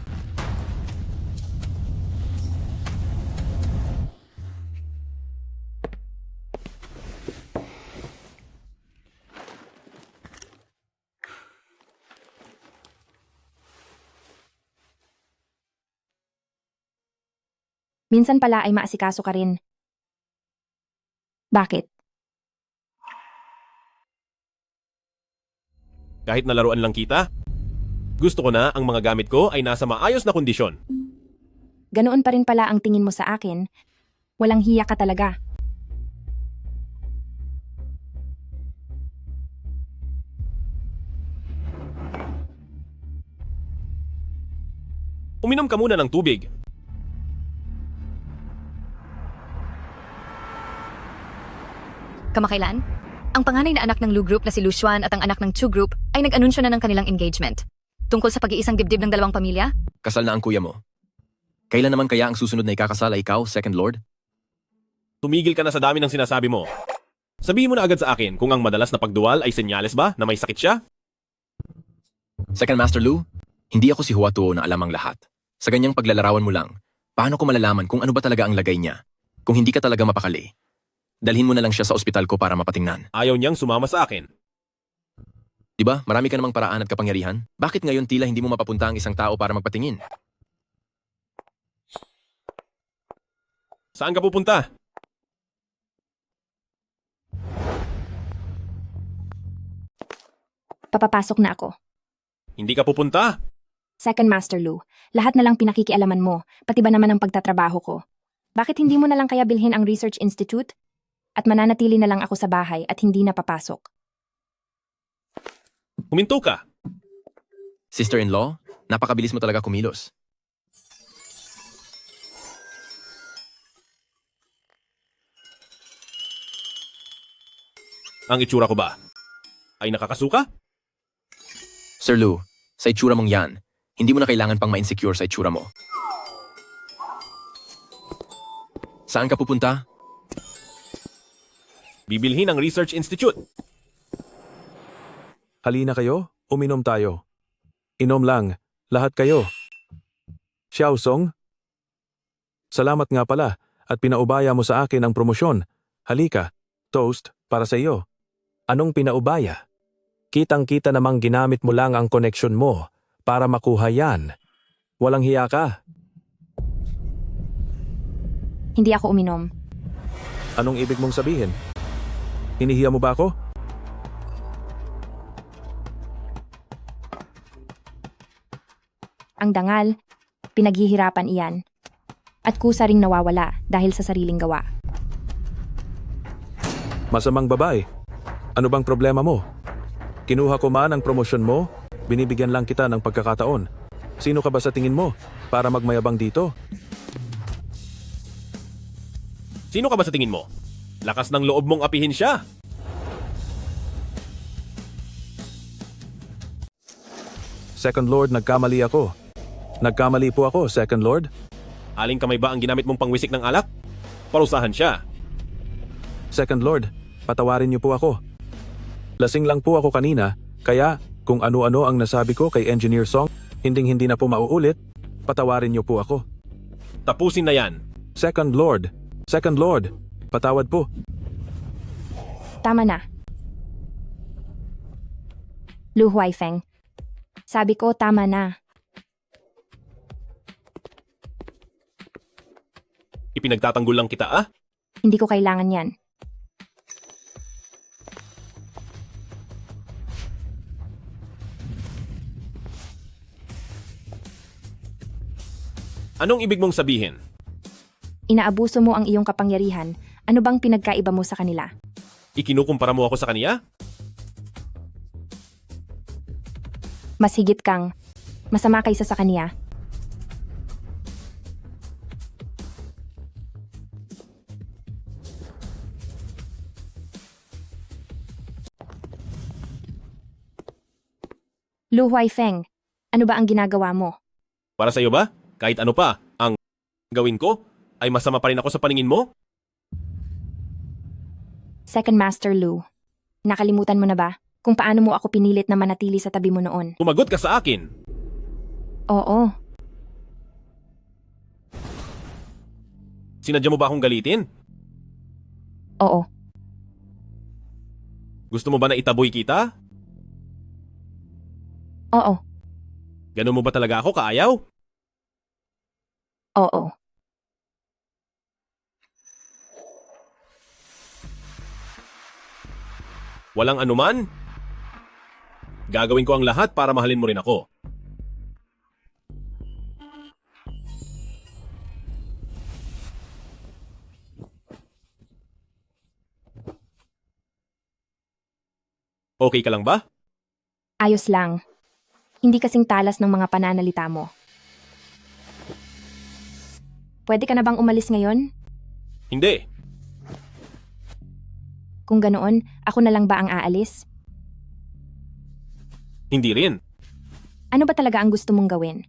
Minsan pala ay maasikaso ka rin. Bakit? Kahit na laruan lang kita, gusto ko na ang mga gamit ko ay nasa maayos na kondisyon. Ganoon pa rin pala ang tingin mo sa akin. Walang hiya ka talaga. Uminom ka muna ng tubig. Kamakailan? Ang panganay na anak ng Lu Group na si Lu Xuan at ang anak ng Chu Group ay nag-anunsyo na ng kanilang engagement. Tungkol sa pag-iisang dibdib ng dalawang pamilya? Kasal na ang kuya mo. Kailan naman kaya ang susunod na ikakasal ay ikaw, Second Lord? Tumigil ka na sa dami ng sinasabi mo. Sabihin mo na agad sa akin kung ang madalas na pagduwal ay senyales ba na may sakit siya? Second Master Lu, hindi ako si Huatuo na alam ang lahat. Sa ganyang paglalarawan mo lang, paano ko malalaman kung ano ba talaga ang lagay niya? Kung hindi ka talaga mapakali, dalhin mo na lang siya sa ospital ko para mapatingnan. Ayaw niyang sumama sa akin. Diba, marami ka namang paraan at kapangyarihan? Bakit ngayon tila hindi mo mapapunta ang isang tao para magpatingin? Saan ka pupunta? Papapasok na ako. Hindi ka pupunta. Second Master Lu, lahat na lang pinakikialaman mo, pati ba naman ang pagtatrabaho ko? Bakit hindi mo na lang kaya bilhin ang Research Institute? At mananatili na lang ako sa bahay at hindi na papasok. Huminto ka. Sister-in-law, napakabilis mo talaga kumilos. Ang itsura ko ba ay nakakasuka? Sir Lu, sa itsura mong yan, hindi mo na kailangan pang ma-insecure sa itsura mo. Saan ka pupunta? Bibilhin ang Research Institute. Halina kayo, uminom tayo. Inom lang, lahat kayo. Xiaosong? Salamat nga pala at pinaubaya mo sa akin ang promosyon. Halika, toast para sa iyo. Anong pinaubaya? Kitang-kita namang ginamit mo lang ang koneksyon mo para makuha yan. Walang hiya ka. Hindi ako uminom. Anong ibig mong sabihin? Hinihiya mo ba ako? Ang dangal, pinaghihirapan iyan. At kusa ring nawawala dahil sa sariling gawa. Masamang babae. Ano bang problema mo? Kinuha ko man ang promosyon mo, binibigyan lang kita ng pagkakataon. Sino ka ba sa tingin mo para magmayabang dito? Sino ka ba sa tingin mo? Lakas ng loob mong apihin siya. Second Lord, nagkamali ako. Nagkamali po ako, Second Lord. Aling kamay ba ang ginamit mong pangwisik ng alak? Parusahan siya. Second Lord, patawarin niyo po ako. Lasing lang po ako kanina, kaya kung ano-ano ang nasabi ko kay Engineer Song, hinding-hindi na po mauulit, patawarin niyo po ako. Tapusin na yan. Second Lord, patawad po. Tama na. Lu Huaifeng, Sabi ko, tama na. Ipinagtatanggol lang kita ah? Hindi ko kailangan yan. Anong ibig mong sabihin? Inaabuso mo ang iyong kapangyarihan. Ano bang pinagkaiba mo sa kanila? Ikinukumpara mo ako sa kaniya? Mas higit kang masama kaysa sa kaniya. Lu Huaifeng, ano ba ang ginagawa mo? Para sa iyo ba? Kahit ano pa, ang gawin ko ay masama pa rin ako sa paningin mo? Second Master Lu, nakalimutan mo na ba kung paano mo ako pinilit na manatili sa tabi mo noon? Kumagot ka sa akin. Oo, Sinadya mo ba akong galitin? oo. Gusto mo ba na itaboy kita? Oo, Ganun mo ba talaga ako kaayaw? oo. Walang anuman? Gagawin ko ang lahat para mahalin mo rin ako. Okay ka lang ba? Ayos lang. Hindi kasing talas ng mga pananalita mo. Pwede ka na bang umalis ngayon? Hindi. Kung ganoon, ako na lang ba ang aalis? Hindi rin. Ano ba talaga ang gusto mong gawin?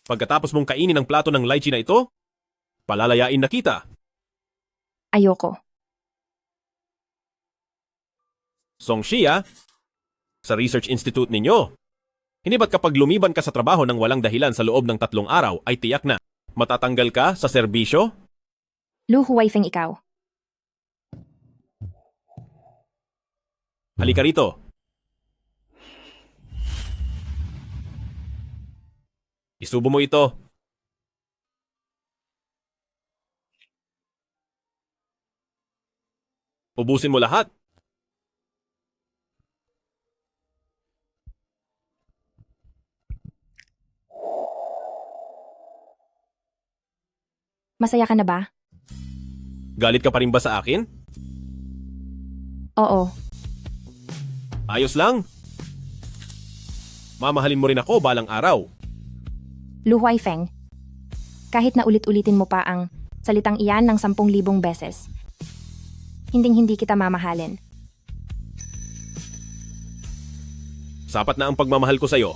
Pagkatapos mong kainin ang plato ng lychee na ito, palalayain na kita. Ayoko. Song Shia, sa Research Institute ninyo. Hindi ba't kapag lumiban ka sa trabaho ng walang dahilan sa loob ng 3 araw ay tiyak na matatanggal ka sa serbisyo? Lu Huaifeng ikaw. Halika rito. Isubo mo ito. Ubusin mo lahat. Masaya ka na ba? Galit ka pa rin ba sa akin? Oo. Ayos lang. Mamahalin mo rin ako balang araw. Lu Huaifeng, kahit na ulit-ulitin mo pa ang salitang iyan ng 10,000 beses, hinding-hindi kita mamahalin. Sapat na ang pagmamahal ko sa'yo.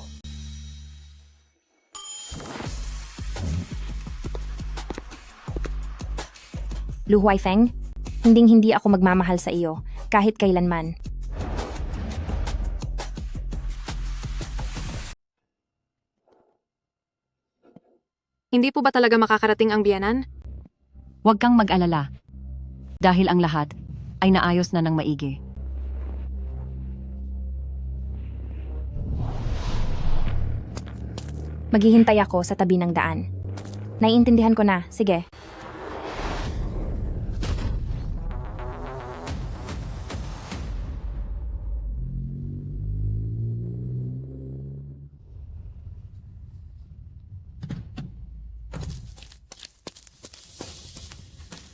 Lu Huaifeng, hinding-hindi ako magmamahal sa iyo, kahit kailanman. Hindi po ba talaga makakarating ang biyanan? Huwag kang mag-alala. Dahil ang lahat ay naayos na ng maigi. Maghihintay ako sa tabi ng daan. Naiintindihan ko na, sige.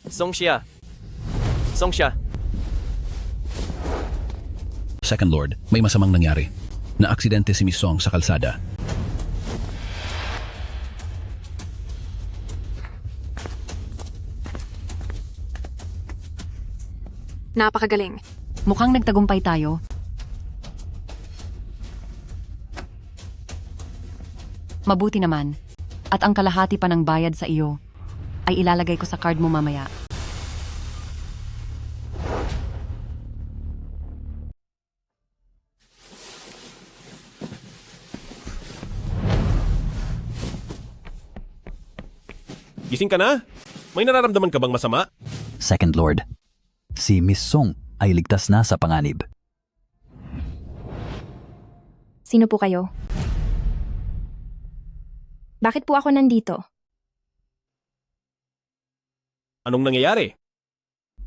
Songxia. Songxia. Second Lord, may masamang nangyari. Na-aksidente si Miss Song sa kalsada. Napakagaling. Mukhang nagtagumpay tayo. Mabuti naman. At ang kalahati pa ng bayad sa iyo ay ilalagay ko sa card mo mamaya. Gising ka na? May nararamdaman ka bang masama? Second Lord, si Miss Song ay ligtas na sa panganib. Sino po kayo? Bakit po ako nandito? Anong nangyayari?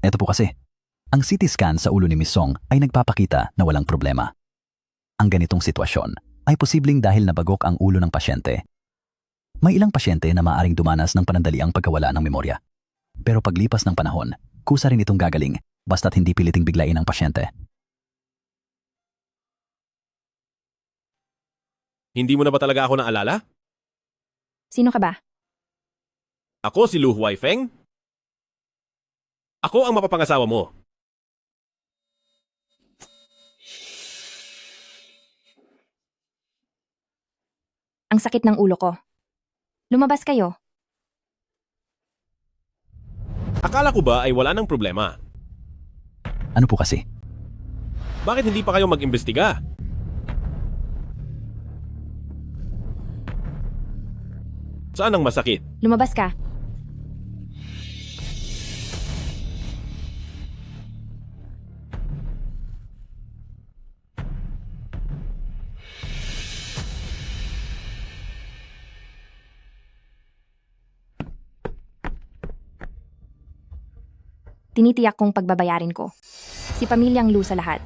Ito po kasi, ang CT scan sa ulo ni Miss Song ay nagpapakita na walang problema. Ang ganitong sitwasyon ay posibleng dahil nabagok ang ulo ng pasyente. May ilang pasyente na maaring dumanas ng panandaliang pagkawala ng memorya. Pero paglipas ng panahon, kusa rin itong gagaling basta't hindi piliting biglain ang pasyente. Hindi mo na ba talaga ako naalala? Sino ka ba? Ako si Lu Huaifeng. Ako ang mapapangasawa mo. Ang sakit ng ulo ko. Lumabas kayo. Akala ko ba ay wala ng problema? Ano po kasi? Bakit hindi pa kayo mag-imbestiga? Saan ang masakit? Lumabas ka. Tinitiyak kong pagbabayarin ko. Si Pamilyang Lu sa lahat.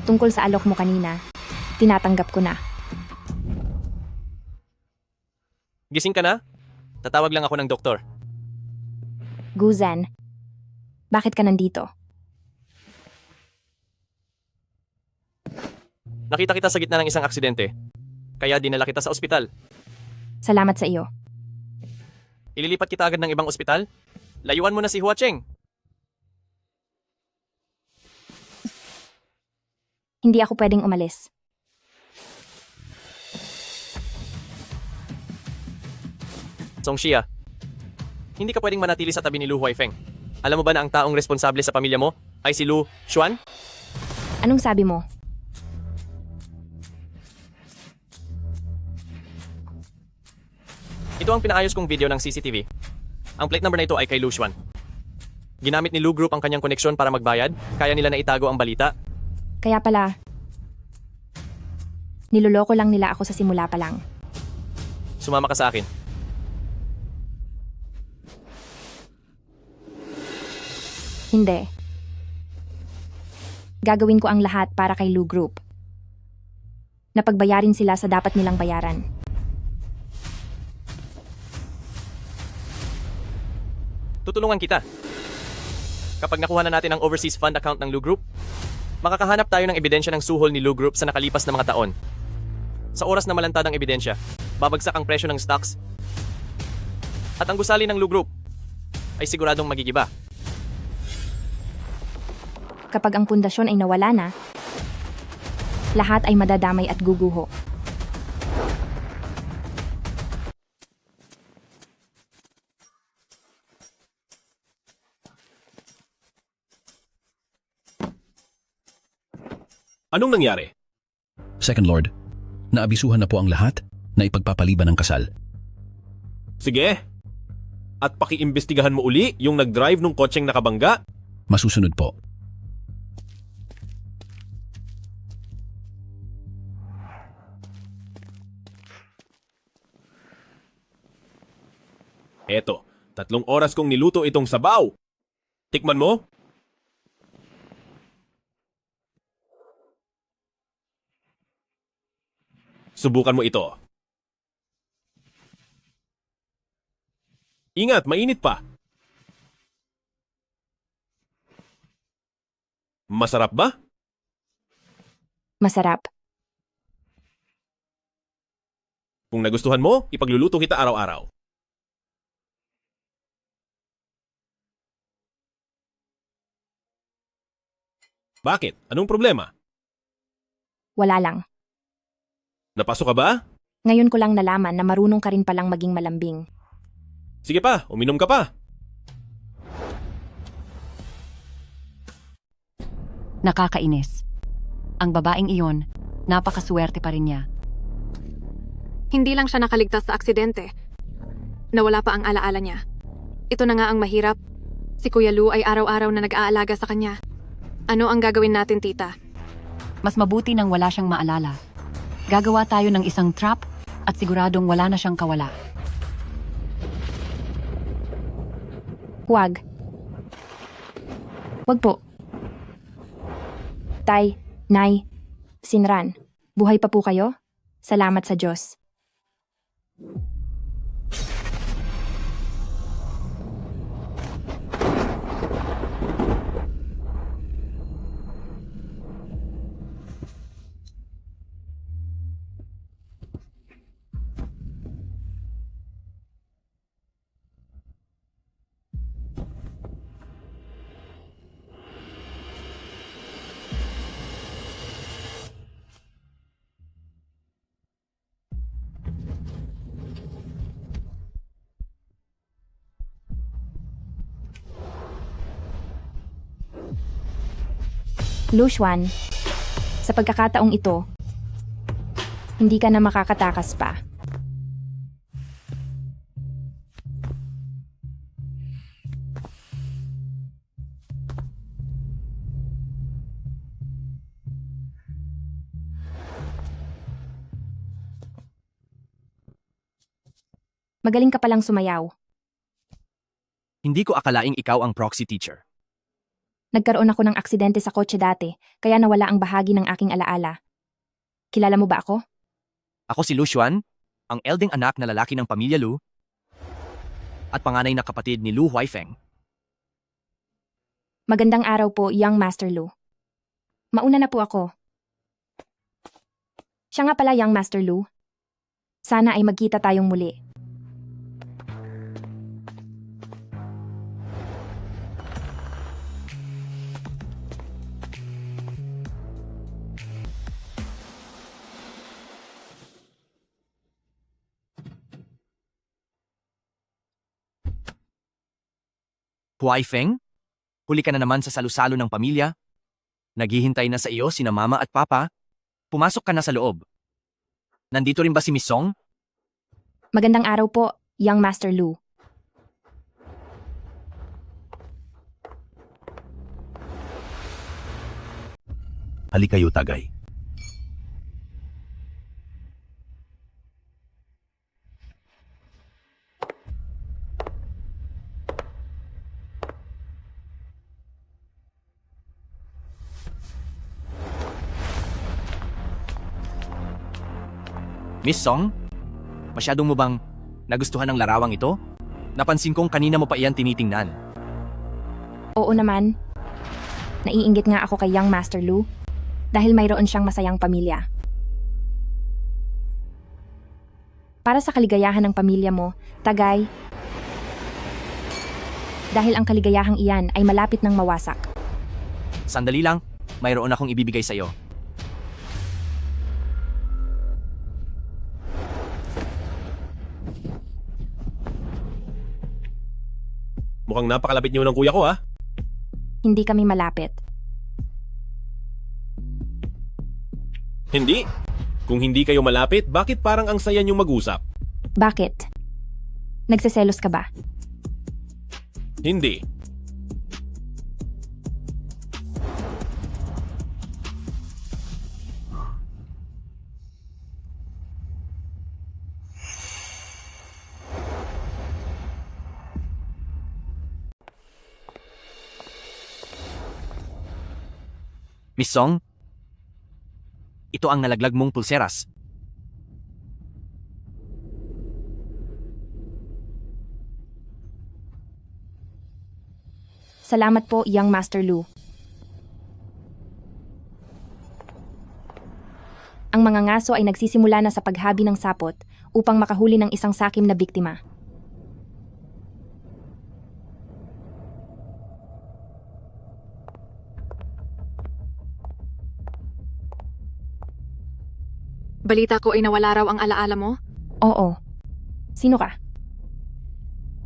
Tungkol sa alok mo kanina, tinatanggap ko na. Gising ka na? Tatawag lang ako ng doktor. Guzan, bakit ka nandito? Nakita kita sa gitna ng isang aksidente. Kaya dinala kita sa ospital. Salamat sa iyo. Ililipat kita agad ng ibang ospital? Layuan mo na si Hua Cheng. Hindi ako pwedeng umalis. Song Xia, hindi ka pwedeng manatili sa tabi ni Lu Huaifeng. Alam mo ba na ang taong responsable sa pamilya mo ay si Lu Xuan? Anong sabi mo? Ito ang pinaayos kong video ng CCTV. Ang plate number na ito ay kay Lu Xuan. Ginamit ni Lu Group ang kanyang koneksyon para magbayad, kaya nila na itago ang balita. Kaya pala, niloloko lang nila ako sa simula pa lang. Sumama ka sa akin. Hindi. Gagawin ko ang lahat para kay Lu Group. Napagbayarin sila sa dapat nilang bayaran. Tutulungan kita. Kapag nakuha na natin ang overseas fund account ng Lu Group, makakahanap tayo ng ebidensya ng suhol ni Lu Group sa nakalipas na mga taon. Sa oras na malantad ang ebidensya, babagsak ang presyo ng stocks. At ang gusali ng Lu Group ay siguradong magigiba. Kapag ang pundasyon ay nawala na, lahat ay madadamay at guguho. Anong nangyari? Second Lord, naabisuhan na po ang lahat na ipagpapaliban ng kasal. Sige. At pakiimbestigahan mo uli yung nag-drive ng kotseng nakabangga? Masusunod po. Eto, 3 oras kong niluto itong sabaw. Tikman mo? Subukan mo ito. Ingat, mainit pa. Masarap ba? Masarap. Kung nagustuhan mo, ipagluluto kita araw-araw. Bakit? Anong problema? Wala lang. Napasok ka ba? Ngayon ko lang nalaman na marunong ka rin palang maging malambing. Sige pa, uminom ka pa. Nakakainis. Ang babaeng iyon, napakaswerte pa rin niya. Hindi lang siya nakaligtas sa aksidente. Nawala pa ang alaala niya. Ito na nga ang mahirap. Si Kuya Lou ay araw-araw na nag-aalaga sa kanya. Ano ang gagawin natin, tita? Mas mabuti nang wala siyang maalala. Gagawa tayo ng isang trap at siguradong wala na siyang kawala. Huwag. Huwag po. Tay, Nay, Sinran, buhay pa po kayo? Salamat sa Diyos. Lushwan, sa pagkakataong ito, hindi ka na makakatakas pa. Magaling ka palang sumayaw. Hindi ko akalaing ikaw ang proxy teacher. Nagkaroon ako ng aksidente sa kotse dati, kaya nawala ang bahagi ng aking alaala. Kilala mo ba ako? Ako si Lu Xuan, ang elding anak na lalaki ng pamilya Lu, at panganay na kapatid ni Lu Huaifeng. Magandang araw po, Young Master Lu. Mauna na po ako. Siya nga pala, Young Master Lu. Sana ay magkita tayong muli. Huaifeng? Huli ka na naman sa salusalo ng pamilya? Naghihintay na sa iyo sina mama at papa? Pumasok ka na sa loob. Nandito rin ba si Miss Song? Magandang araw po, Young Master Lu. Halika kayo, Tagay. Miss Song? Masyadong mo bang nagustuhan ng larawang ito? Napansin kong kanina mo pa iyan tinitingnan. Oo naman. Naiinggit nga ako kay Young Master Lu dahil mayroon siyang masayang pamilya. Para sa kaligayahan ng pamilya mo, Tagay, dahil ang kaligayahang iyan ay malapit ng mawasak. Sandali lang, mayroon akong ibibigay sa iyo. Mukhang napakalapit niyo ng kuya ko, ha? Hindi kami malapit. Hindi. Kung hindi kayo malapit, bakit parang ang saya niyong mag-usap? Bakit? Nagseselos ka ba? Hindi. Miss Song? Ito ang nalaglag mong pulseras. Salamat po, Young Master Lu. Ang mga ngaso ay nagsisimula na sa paghabi ng sapot upang makahuli ng isang sakim na biktima. Balita ko ay nawala raw ang alaala mo? Oo. Sino ka?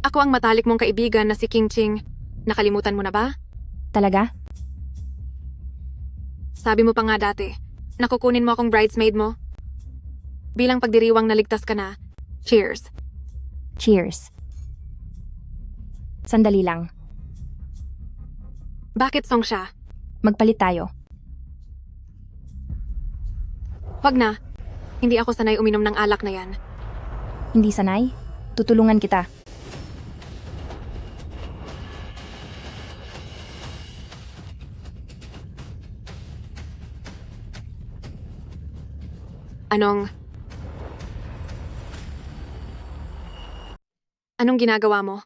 Ako ang matalik mong kaibigan na si King Ching. Nakalimutan mo na ba? Talaga? Sabi mo pa nga dati, nakukunin mo akong bridesmaid mo. Bilang pagdiriwang naligtas ka na, cheers. Cheers. Sandali lang. Bakit song siya? Magpalit tayo. Wag na. Hindi ako sanay uminom ng alak na yan. Hindi sanay? Tutulungan kita. Anong ginagawa mo?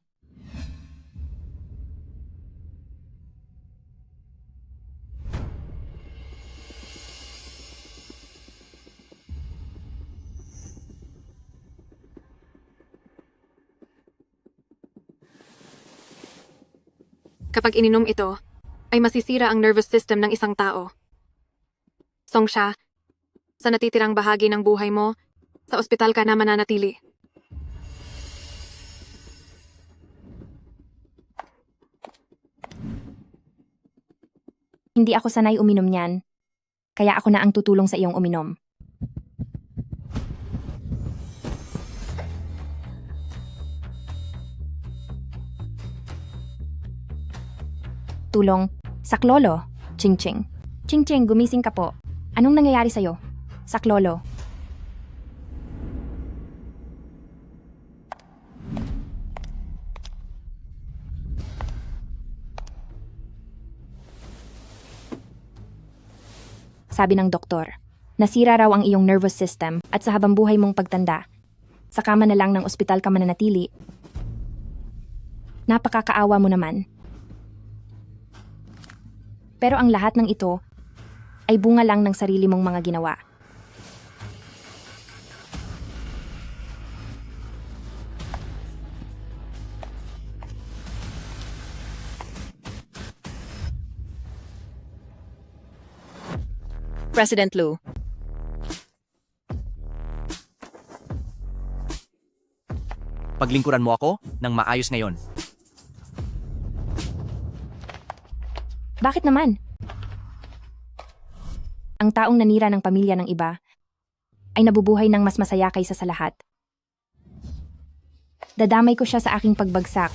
Kapag ininom ito, ay masisira ang nervous system ng isang tao. Songsha, sa natitirang bahagi ng buhay mo, sa ospital ka na mananatili. Hindi ako sanay uminom niyan. Kaya ako na ang tutulong sa iyong uminom. Tulong. Saklolo. Ching-ching. Ching-ching, gumising ka po. Anong nangyayari sa'yo? Saklolo. Sabi ng doktor, nasira raw ang iyong nervous system at sa habang buhay mong pagtanda, sa kama na lang ng ospital ka mananatili. Napakakaawa mo naman. Pero ang lahat ng ito ay bunga lang ng sarili mong mga ginawa. President Lu. Paglingkuran mo ako ng maayos ngayon. Bakit naman? Ang taong nanira ng pamilya ng iba ay nabubuhay ng mas masaya kaysa sa lahat. Dadamay ko siya sa aking pagbagsak.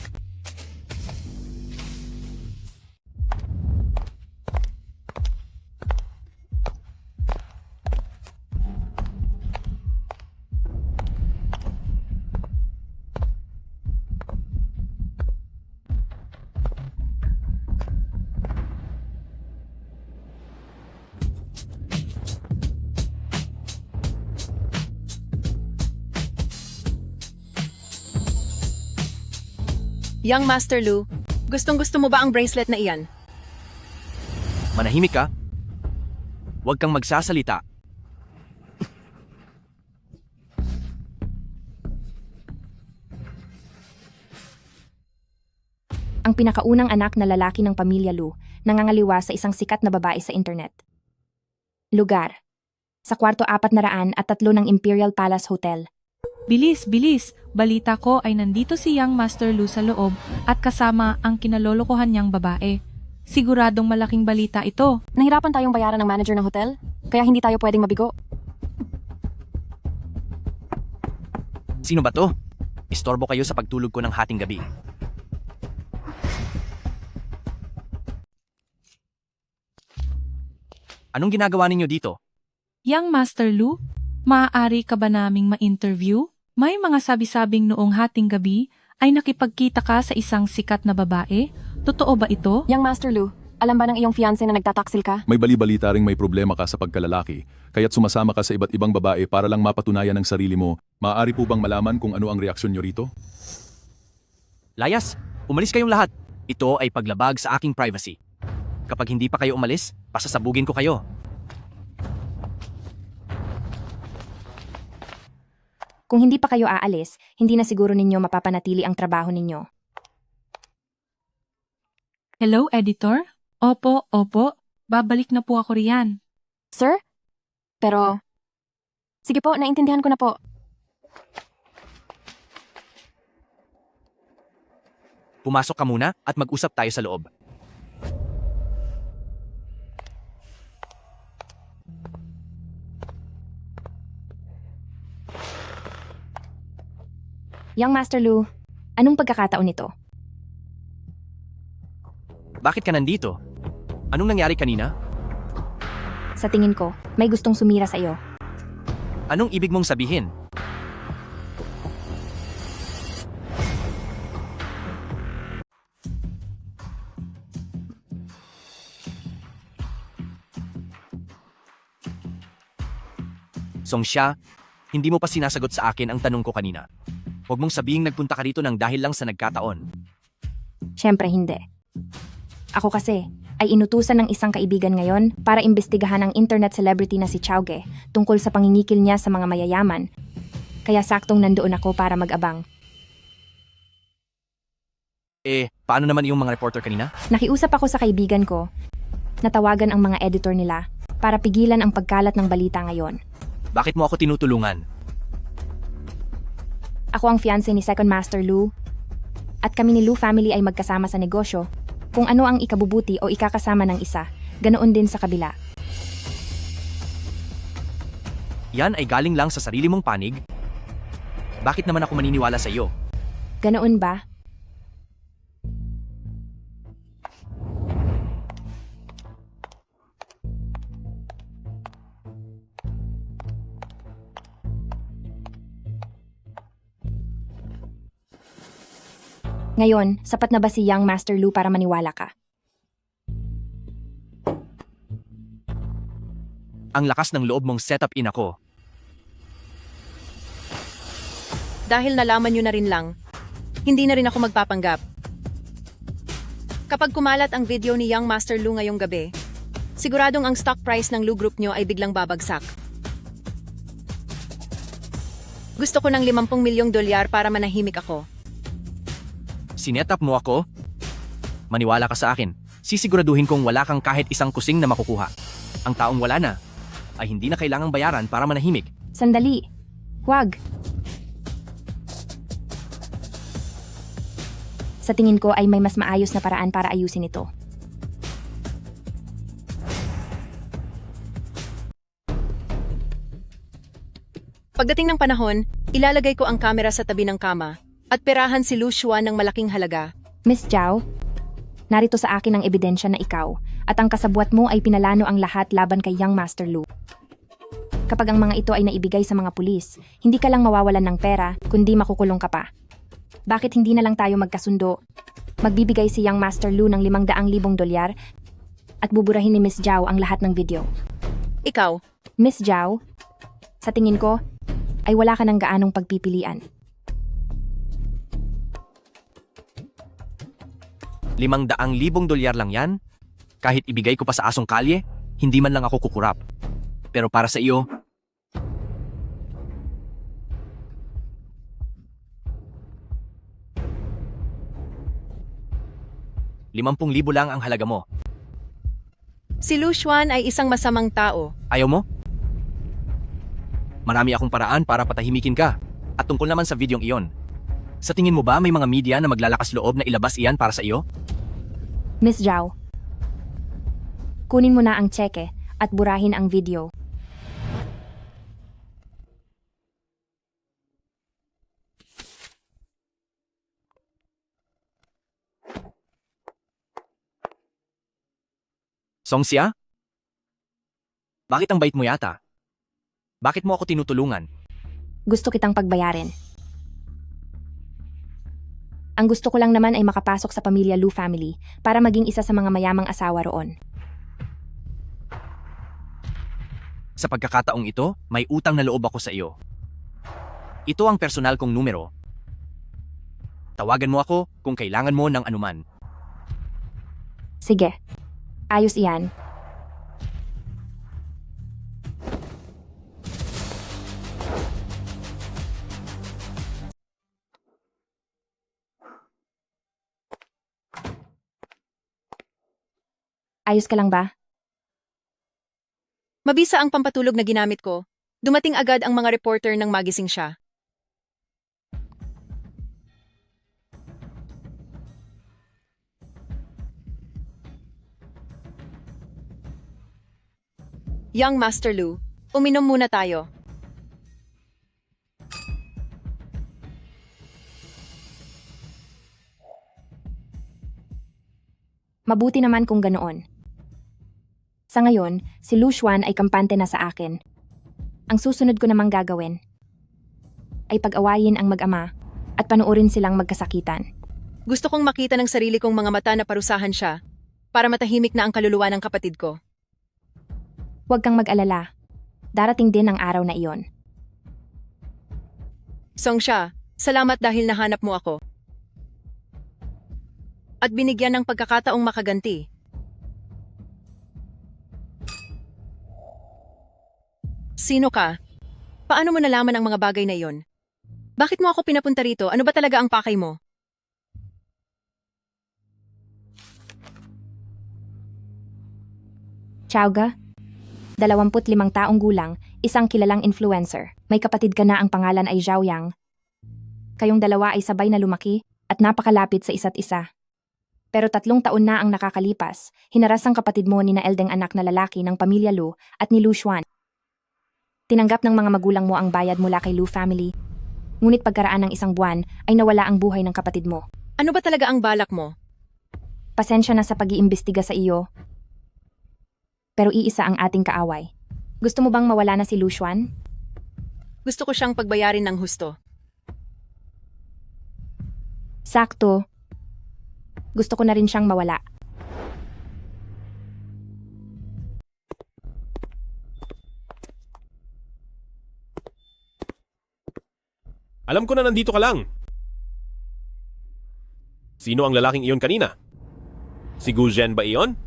Young Master Lu, gustong-gusto mo ba ang bracelet na iyan? Manahimik ka. Huwag kang magsasalita. Ang pinakaunang anak na lalaki ng pamilya Lu nangangaliwa sa isang sikat na babae sa internet. Lugar. Sa kwarto 403 ng Imperial Palace Hotel. Bilis, bilis! Balita ko ay nandito si Young Master Lu sa loob at kasama ang kinalolokohan niyang babae. Siguradong malaking balita ito. Nahirapan tayong bayaran ng manager ng hotel, kaya hindi tayo pwedeng mabigo. Sino ba to? Istorbo kayo sa pagtulog ko ng hating gabi. Anong ginagawa ninyo dito? Young Master Lu, maaari ka ba naming ma-interview? May mga sabi-sabing noong hating gabi ay nakipagkita ka sa isang sikat na babae. Totoo ba ito? Young Master Lu, alam ba ng iyong fiancé na nagtataksil ka? May bali-balita ring may problema ka sa pagkalalaki, kaya't sumasama ka sa iba't ibang babae para lang mapatunayan ang sarili mo. Maaari po bang malaman kung ano ang reaksyon nyo rito? Layas, umalis kayong lahat. Ito ay paglabag sa aking privacy. Kapag hindi pa kayo umalis, pasasabugin ko kayo. Kung hindi pa kayo aalis, hindi na siguro ninyo mapapanatili ang trabaho ninyo. Hello, editor? Opo, opo. Babalik na po ako riyan. Sir? Pero, Sige po, naintindihan ko na po. Pumasok ka muna at mag-usap tayo sa loob. Young Master Lu, anong pagkakataon nito? Bakit ka nandito? Anong nangyari kanina? Sa tingin ko, may gustong sumira sa iyo. Anong ibig mong sabihin? Songsha, hindi mo pa sinasagot sa akin ang tanong ko kanina. Huwag mong sabihing nagpunta ka rito ng dahil lang sa nagkataon. Siyempre hindi. Ako kasi ay inutusan ng isang kaibigan ngayon para imbestigahan ang internet celebrity na si Chowge tungkol sa pangingikil niya sa mga mayayaman. Kaya saktong nandoon ako para mag-abang. Paano naman yung mga reporter kanina? Nakiusap ako sa kaibigan ko. Natawagan ang mga editor nila para pigilan ang pagkalat ng balita ngayon. Bakit mo ako tinutulungan? Ako ang fiancé ni Second Master Lu. At kami ni Lu family ay magkasama sa negosyo. Kung ano ang ikabubuti o ikakasama ng isa, ganoon din sa kabila. Yan ay galing lang sa sarili mong panig? Bakit naman ako maniniwala sa iyo? Ganoon ba? Ngayon, sapat na ba si Young Master Lu para maniwala ka? Ang lakas ng loob mong set up in ako. Dahil nalaman nyo na rin lang, hindi na rin ako magpapanggap. Kapag kumalat ang video ni Young Master Lu ngayong gabi, siguradong ang stock price ng Lu Group nyo ay biglang babagsak. Gusto ko ng 50 milyong dolyar para manahimik ako. Sinetap mo ako? Maniwala ka sa akin. Sisiguraduhin kong wala kang kahit isang kusing na makukuha. Ang taong wala na, ay hindi na kailangang bayaran para manahimik. Sandali. Huwag. Sa tingin ko ay may mas maayos na paraan para ayusin ito. Pagdating ng panahon, ilalagay ko ang kamera sa tabi ng kama at perahan si Lu Xuan ng malaking halaga. Miss Zhao, narito sa akin ang ebidensya na ikaw at ang kasabwat mo ay pinalano ang lahat laban kay Young Master Lu. Kapag ang mga ito ay naibigay sa mga pulis, hindi ka lang mawawalan ng pera, kundi makukulong ka pa. Bakit hindi na lang tayo magkasundo? Magbibigay si Young Master Lu ng 500,000 dolyar at buburahin ni Miss Zhao ang lahat ng video. Ikaw? Miss Zhao, sa tingin ko, ay wala ka ng gaanong pagpipilian. 500,000 dolyar lang yan? Kahit ibigay ko pa sa asong kalye, hindi man lang ako kukurap. Pero para sa iyo, 50,000 lang ang halaga mo. Si Lu Xuan ay isang masamang tao. Ayaw mo? Marami akong paraan para patahimikin ka. At tungkol naman sa videong iyon, sa tingin mo ba may mga media na maglalakas loob na ilabas iyan para sa iyo? Miss Zhao, kunin mo na ang tseke at burahin ang video. Songxia? Bakit ang bait mo yata? Bakit mo ako tinutulungan? Gusto kitang pagbayarin. Ang gusto ko lang naman ay makapasok sa pamilya Lu family para maging isa sa mga mayamang asawa roon. Sa pagkakataong ito, may utang na loob ako sa iyo. Ito ang personal kong numero. Tawagan mo ako kung kailangan mo ng anuman. Sige, ayos iyan. Ayos ka lang ba? Mabisa ang pampatulog na ginamit ko. Dumating agad ang mga reporter nang magising siya. Young Master Lu, uminom muna tayo. Mabuti naman kung ganoon. Sa ngayon, si Lu Xuan ay kampante na sa akin. Ang susunod ko namang gagawin ay pag-awayin ang mag-ama at panuorin silang magkasakitan. Gusto kong makita ng sarili kong mga mata na parusahan siya para matahimik na ang kaluluwa ng kapatid ko. Huwag kang mag-alala. Darating din ang araw na iyon. Songsha, salamat dahil nahanap mo ako. At binigyan ng pagkakataong makaganti. Sino ka? Paano mo nalaman ang mga bagay na iyon? Bakit mo ako pinapunta rito? Ano ba talaga ang pakay mo? Chowga, 25 taong gulang, isang kilalang influencer. May kapatid ka na, ang pangalan ay Zhao Yang. Kayong dalawa ay sabay na lumaki at napakalapit sa isa't isa. Pero 3 taon na ang nakakalipas, hinaras ang kapatid mo ni na Eldeng anak na lalaki ng pamilya Lu at ni Lu Xuan. Tinanggap ng mga magulang mo ang bayad mula kay Lu family. Ngunit pagkaraan ng 1 buwan ay nawala ang buhay ng kapatid mo. Ano ba talaga ang balak mo? Pasensya na sa pag-iimbestiga sa iyo. Pero iisa ang ating kaaway. Gusto mo bang mawala na si Lu Xuan? Gusto ko siyang pagbayarin ng husto. Sakto. Gusto ko na rin siyang mawala. Alam ko na nandito ka lang. Sino ang lalaking iyon kanina? Si Gu Zhen ba iyon?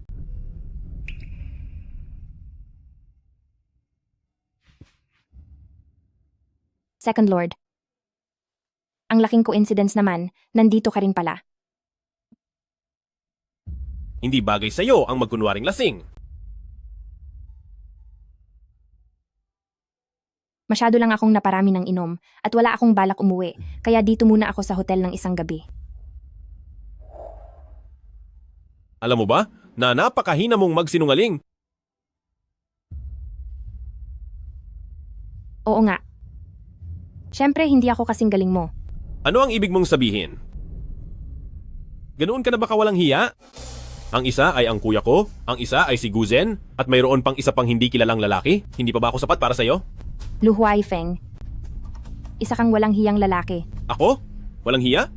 Second Lord. Ang laking coincidence naman, nandito ka rin pala. Hindi bagay sa'yo ang magkunwaring lasing. Masyado lang akong naparami ng inom at wala akong balak umuwi, kaya dito muna ako sa hotel ng isang gabi. Alam mo ba na napakahina mong magsinungaling? Oo nga. Siyempre, hindi ako kasing galing mo. Ano ang ibig mong sabihin? Ganoon ka na ba kawalang hiya? Ang isa ay ang kuya ko, ang isa ay si Gu Zhen, at mayroon pang isa pang hindi kilalang lalaki? Hindi pa ba ako sapat para sa'yo? Lu Huaifeng. Isa kang walang hiyang lalaki. Ako? Walang hiya?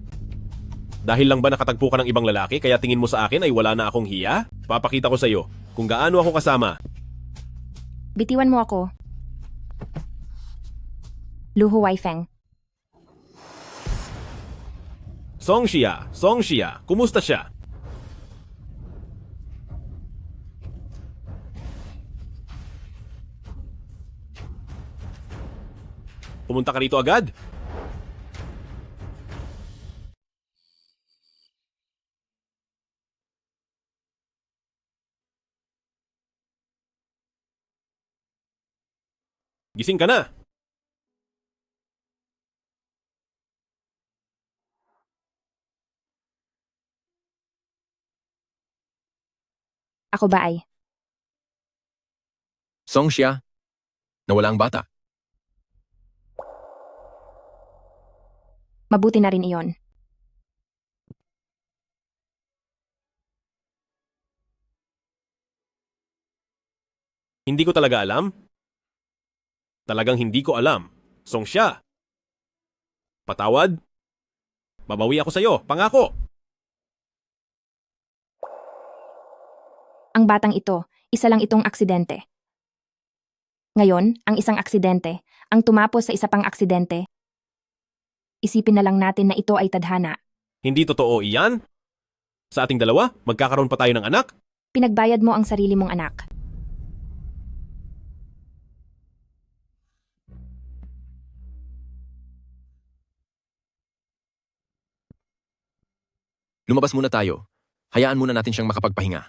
Dahil lang ba nakatagpo ka ng ibang lalaki kaya tingin mo sa akin ay wala na akong hiya? Papakita ko sa'yo kung gaano ako kasama. Bitiwan mo ako. Lu Huaifeng. Song Xia, kumusta siya? Pumunta ka rito agad? Gising ka na. Ako ba ay? Songsha, nawala ang bata. Mabuti na rin iyon. Hindi ko talaga alam. Talagang hindi ko alam. Songsha. Patawad. Babawi ako sa'yo, pangako. Ang batang ito, isa lang itong aksidente. Ngayon, ang isang aksidente, ang tumapos sa isa pang aksidente. Isipin na lang natin na ito ay tadhana. Hindi totoo iyan? Sa ating dalawa, magkakaroon pa tayo ng anak? Pinagbayad mo ang sarili mong anak. Lumabas muna tayo. Hayaan muna natin siyang makapagpahinga.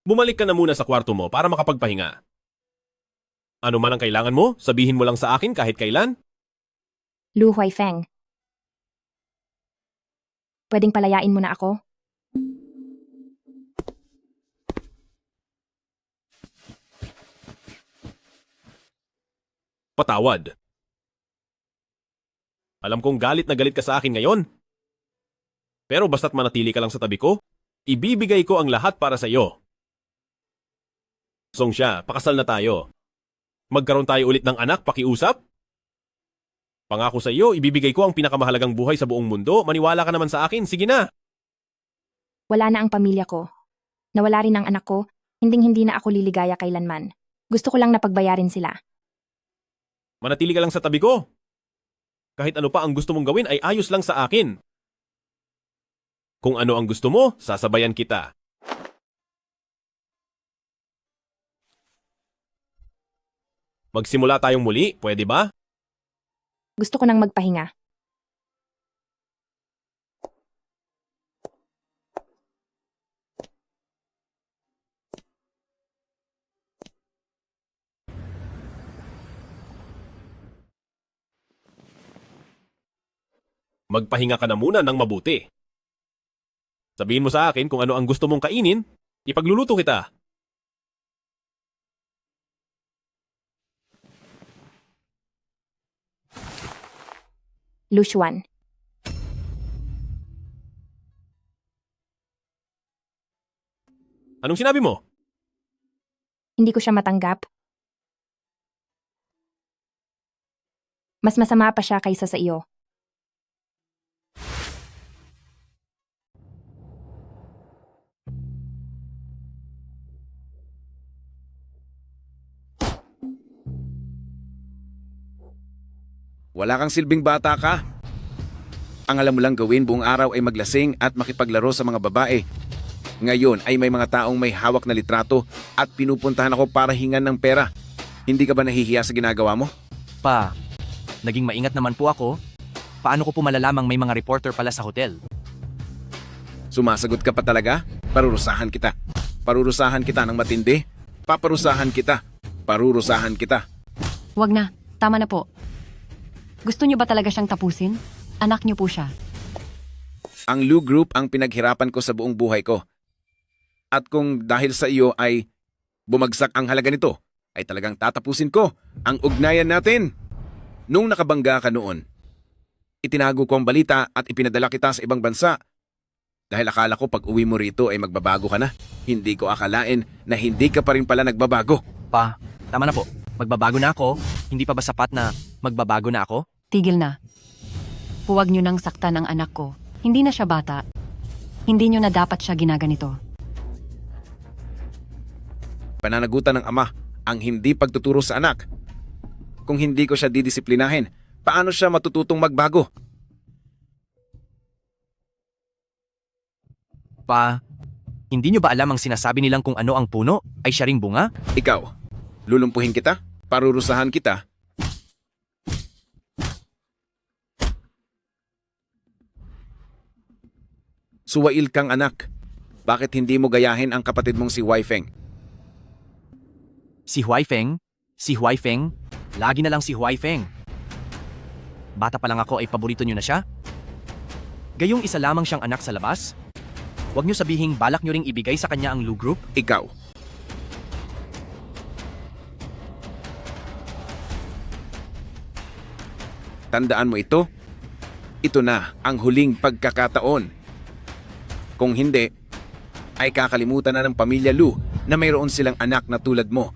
Bumalik ka na muna sa kwarto mo para makapagpahinga. Ano man ang kailangan mo, sabihin mo lang sa akin kahit kailan. Lu Huaifeng. Pwedeng palayain mo na ako? Patawad. Alam kong galit na galit ka sa akin ngayon. Pero basta't manatili ka lang sa tabi ko, ibibigay ko ang lahat para sa iyo. Songsha, pakasal na tayo. Magkaroon tayo ulit ng anak, pakiusap? Pangako sa iyo, ibibigay ko ang pinakamahalagang buhay sa buong mundo. Maniwala ka naman sa akin, sige na. Wala na ang pamilya ko. Nawala rin ang anak ko, hinding-hindi na ako liligaya kailanman. Gusto ko lang na pagbayarin sila. Manatili ka lang sa tabi ko. Kahit ano pa ang gusto mong gawin ay ayos lang sa akin. Kung ano ang gusto mo, sasabayan kita. Magsimula tayong muli, pwede ba? Gusto ko nang magpahinga. Magpahinga ka na muna ng mabuti. Sabihin mo sa akin kung ano ang gusto mong kainin, ipagluluto kita. Lushuan. Anong sinabi mo? Hindi ko siya matanggap. Mas masama pa siya kaysa sa iyo. Wala kang silbing bata ka. Ang alam mo lang gawin buong araw ay maglasing at makipaglaro sa mga babae. Ngayon ay may mga taong may hawak na litrato at pinupuntahan ako para hingan ng pera. Hindi ka ba nahihiya sa ginagawa mo? Pa, naging maingat naman po ako. Paano ko po malalamang may mga reporter pala sa hotel? Sumasagot ka pa talaga? Parurusahan kita. Parurusahan kita ng matindi. Paparusahan kita. Parurusahan kita. Wag na, tama na po. Gusto niyo ba talaga siyang tapusin? Anak niyo po siya. Ang Lu Group ang pinaghirapan ko sa buong buhay ko. At kung dahil sa iyo ay bumagsak ang halaga nito, ay talagang tatapusin ko ang ugnayan natin. Nung nakabangga ka noon, itinago ko ang balita at ipinadala kita sa ibang bansa. Dahil akala ko pag uwi mo rito ay magbabago ka na. Hindi ko akalain na hindi ka pa rin pala nagbabago. Pa, tama na po. Magbabago na ako. Hindi pa ba sapat na magbabago na ako? Tigil na. Huwag niyo nang saktan ang anak ko. Hindi na siya bata. Hindi niyo na dapat siya ginaganito. Pananagutan ng ama ang hindi pagtuturo sa anak. Kung hindi ko siya didisiplinahin, paano siya matututong magbago? Pa, hindi niyo ba alam ang sinasabi nilang kung ano ang puno ay siya ring bunga? Ikaw, lulumpuhin kita? Parurusahan kita? Suwail kang anak. Bakit hindi mo gayahin ang kapatid mong si Huaifeng? Si Huaifeng? Si Huaifeng? Lagi na lang si Huaifeng. Bata pa lang ako ay paborito niyo na siya? Gayong isa lamang siyang anak sa labas? Huwag niyo sabihing balak niyo ring ibigay sa kanya ang Lu Group? Ikaw. Tandaan mo ito. Ito na ang huling pagkakataon. Kung hindi, ay kakalimutan na ng pamilya Lu na mayroon silang anak na tulad mo.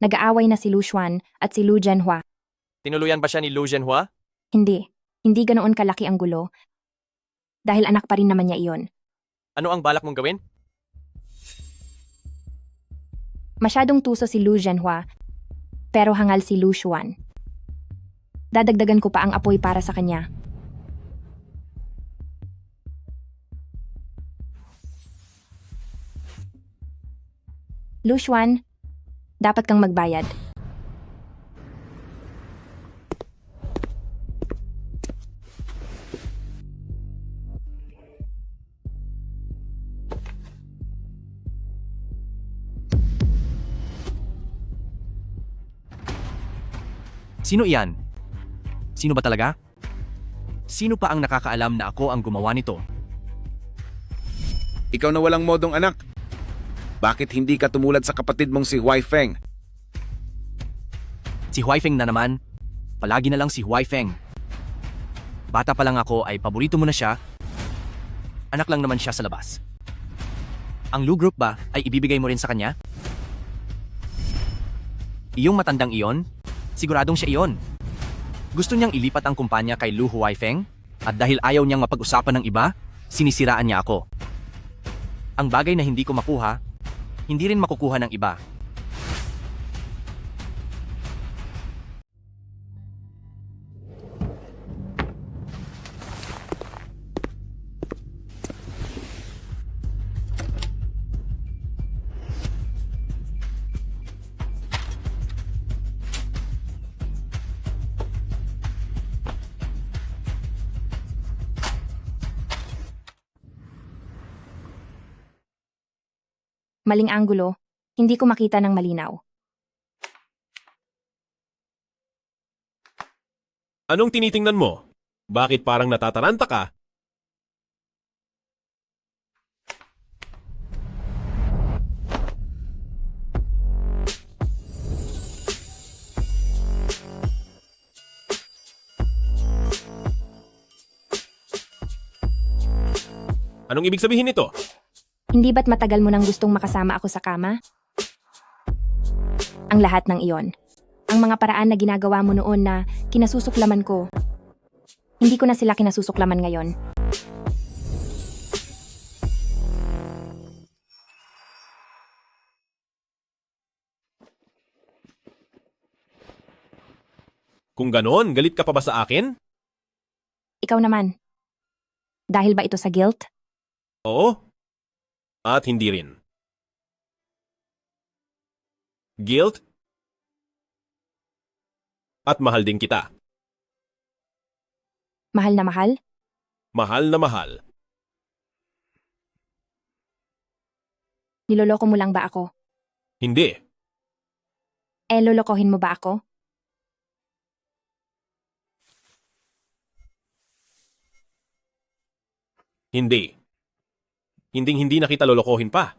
Nag-aaway na si Lu Xuan at si Lu Zhenhua. Tinuluyan ba siya ni Lu Zhenhua? Hindi. Hindi ganoon kalaki ang gulo. Dahil anak pa rin naman niya iyon. Ano ang balak mong gawin? Masyadong tuso si Lu Zhenhua, pero hangal si Lu Xuan. Dadagdagan ko pa ang apoy para sa kanya. Lu Xuan, dapat kang magbayad. Sino iyan? Sino ba talaga? Sino pa ang nakakaalam na ako ang gumawa nito? Ikaw na walang modong anak. Bakit hindi ka tumulad sa kapatid mong si Huai Feng? Si Huai Feng na naman. Palagi na lang si Huai Feng. Bata pa lang ako ay paborito mo na siya. Anak lang naman siya sa labas. Ang Lu Group ba ay ibibigay mo rin sa kanya? Iyong matandang iyon? Siguradong siya iyon. Gusto niyang ilipat ang kumpanya kay Lu Huaifeng at dahil ayaw niyang mapag-usapan ng iba, sinisiraan niya ako. Ang bagay na hindi ko makuha, hindi rin makukuha ng iba. Maling anggulo, hindi ko makita ng malinaw. Anong tinitingnan mo? Bakit parang natataranta ka? Anong ibig sabihin nito? Hindi ba't matagal mo nang gustong makasama ako sa kama? Ang lahat ng iyon. Ang mga paraan na ginagawa mo noon na kinasusuklaman ko. Hindi ko na sila kinasusuklaman ngayon. Kung ganon, galit ka pa ba sa akin? Ikaw naman. Dahil ba ito sa guilt? Oo. At hindi rin. Guilt? At mahal din kita. Mahal na mahal? Mahal na mahal. Niloloko mo lang ba ako? Hindi. Lolokohin mo ba ako? Hindi. Hindi na kita lolokohin pa.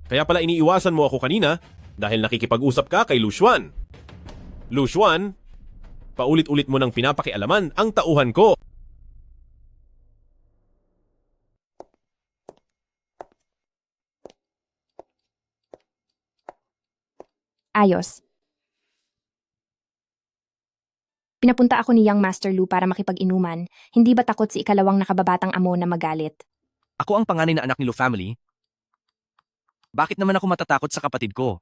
Kaya pala iniiwasan mo ako kanina dahil nakikipag-usap ka kay Lu Xuan. Lu Xuan, paulit-ulit mo nang pinapakialaman ang tauhan ko. Ayos. Pinapunta ako ni Young Master Lu para makipag-inuman. Hindi ba takot si ikalawang nakababatang amo na magalit? Ako ang panganay na anak ni Lu family. Bakit naman ako matatakot sa kapatid ko?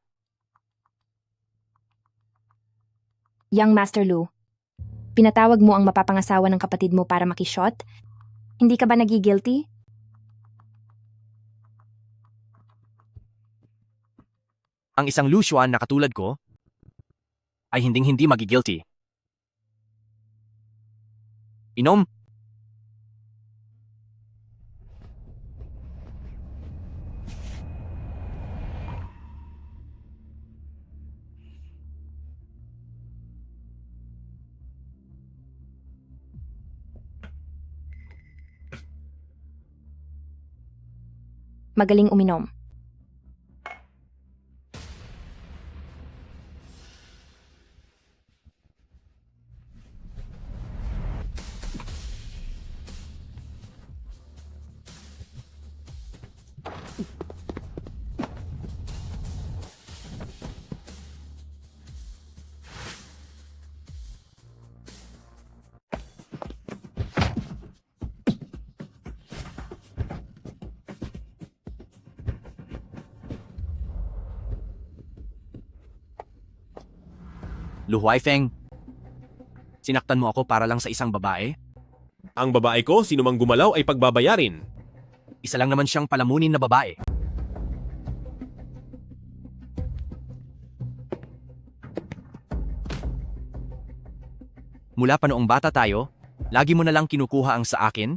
Young Master Lu, pinatawag mo ang mapapangasawa ng kapatid mo para makishot? Hindi ka ba nagigilty? Ang isang Lu Xuan na katulad ko ay hinding-hindi magigilty. Inom? Magaling uminom. Lu Huaifeng, Sinaktan mo ako para lang sa isang babae? Ang babae ko, sino mang gumalaw ay pagbabayarin. Isa lang naman siyang palamunin na babae. Mula pa noong bata tayo, lagi mo na lang kinukuha ang sa akin?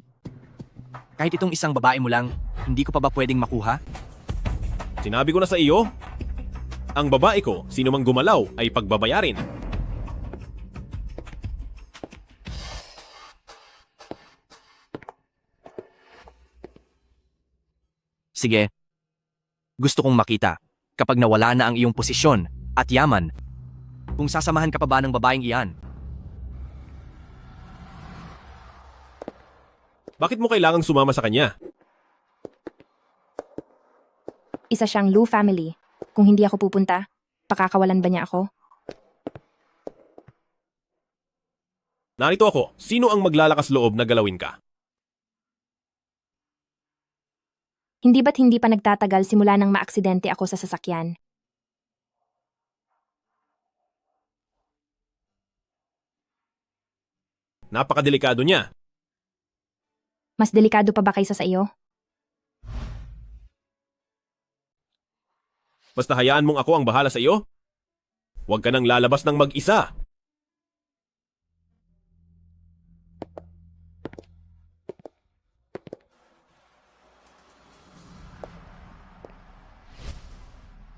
Kahit itong isang babae mo lang, hindi ko pa ba pwedeng makuha? Sinabi ko na sa iyo, ang babae ko, sino mang gumalaw ay pagbabayarin. Sige. Gusto kong makita, kapag nawala na ang iyong posisyon at yaman, kung sasamahan ka pa ba ng babaeng iyan? Bakit mo kailangang sumama sa kanya? Isa siyang Lu family. Kung hindi ako pupunta, pakakawalan ba niya ako? Narito ako, sino ang maglalakas loob na galawin ka? Hindi ba't hindi pa nagtatagal simula nang maaksidente ako sa sasakyan? Napakadelikado niya. Mas delikado pa ba kaysa sa iyo? Basta hayaan mong ako ang bahala sa iyo. Huwag ka nang lalabas ng mag-isa.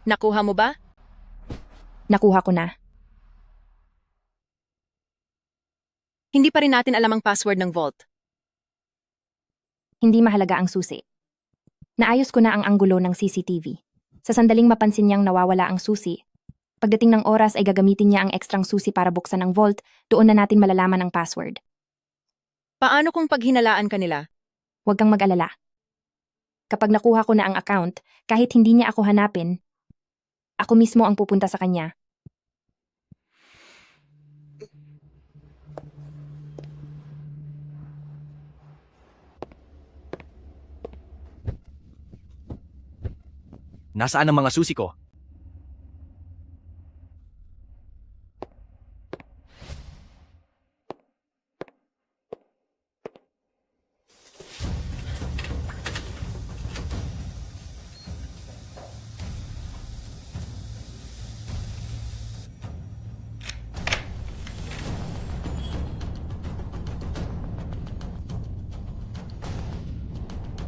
Nakuha mo ba? Nakuha ko na. Hindi pa rin natin alam ang password ng vault. Hindi mahalaga ang susi. Naayos ko na ang anggulo ng CCTV. Sa sandaling mapansin niyang nawawala ang susi, pagdating ng oras ay gagamitin niya ang ekstrang susi para buksan ang vault, doon na natin malalaman ang password. Paano kung paghinalaan ka nila? Huwag kang mag-alala. Kapag nakuha ko na ang account, kahit hindi niya ako hanapin, ako mismo ang pupunta sa kanya. Nasaan ang mga susi ko?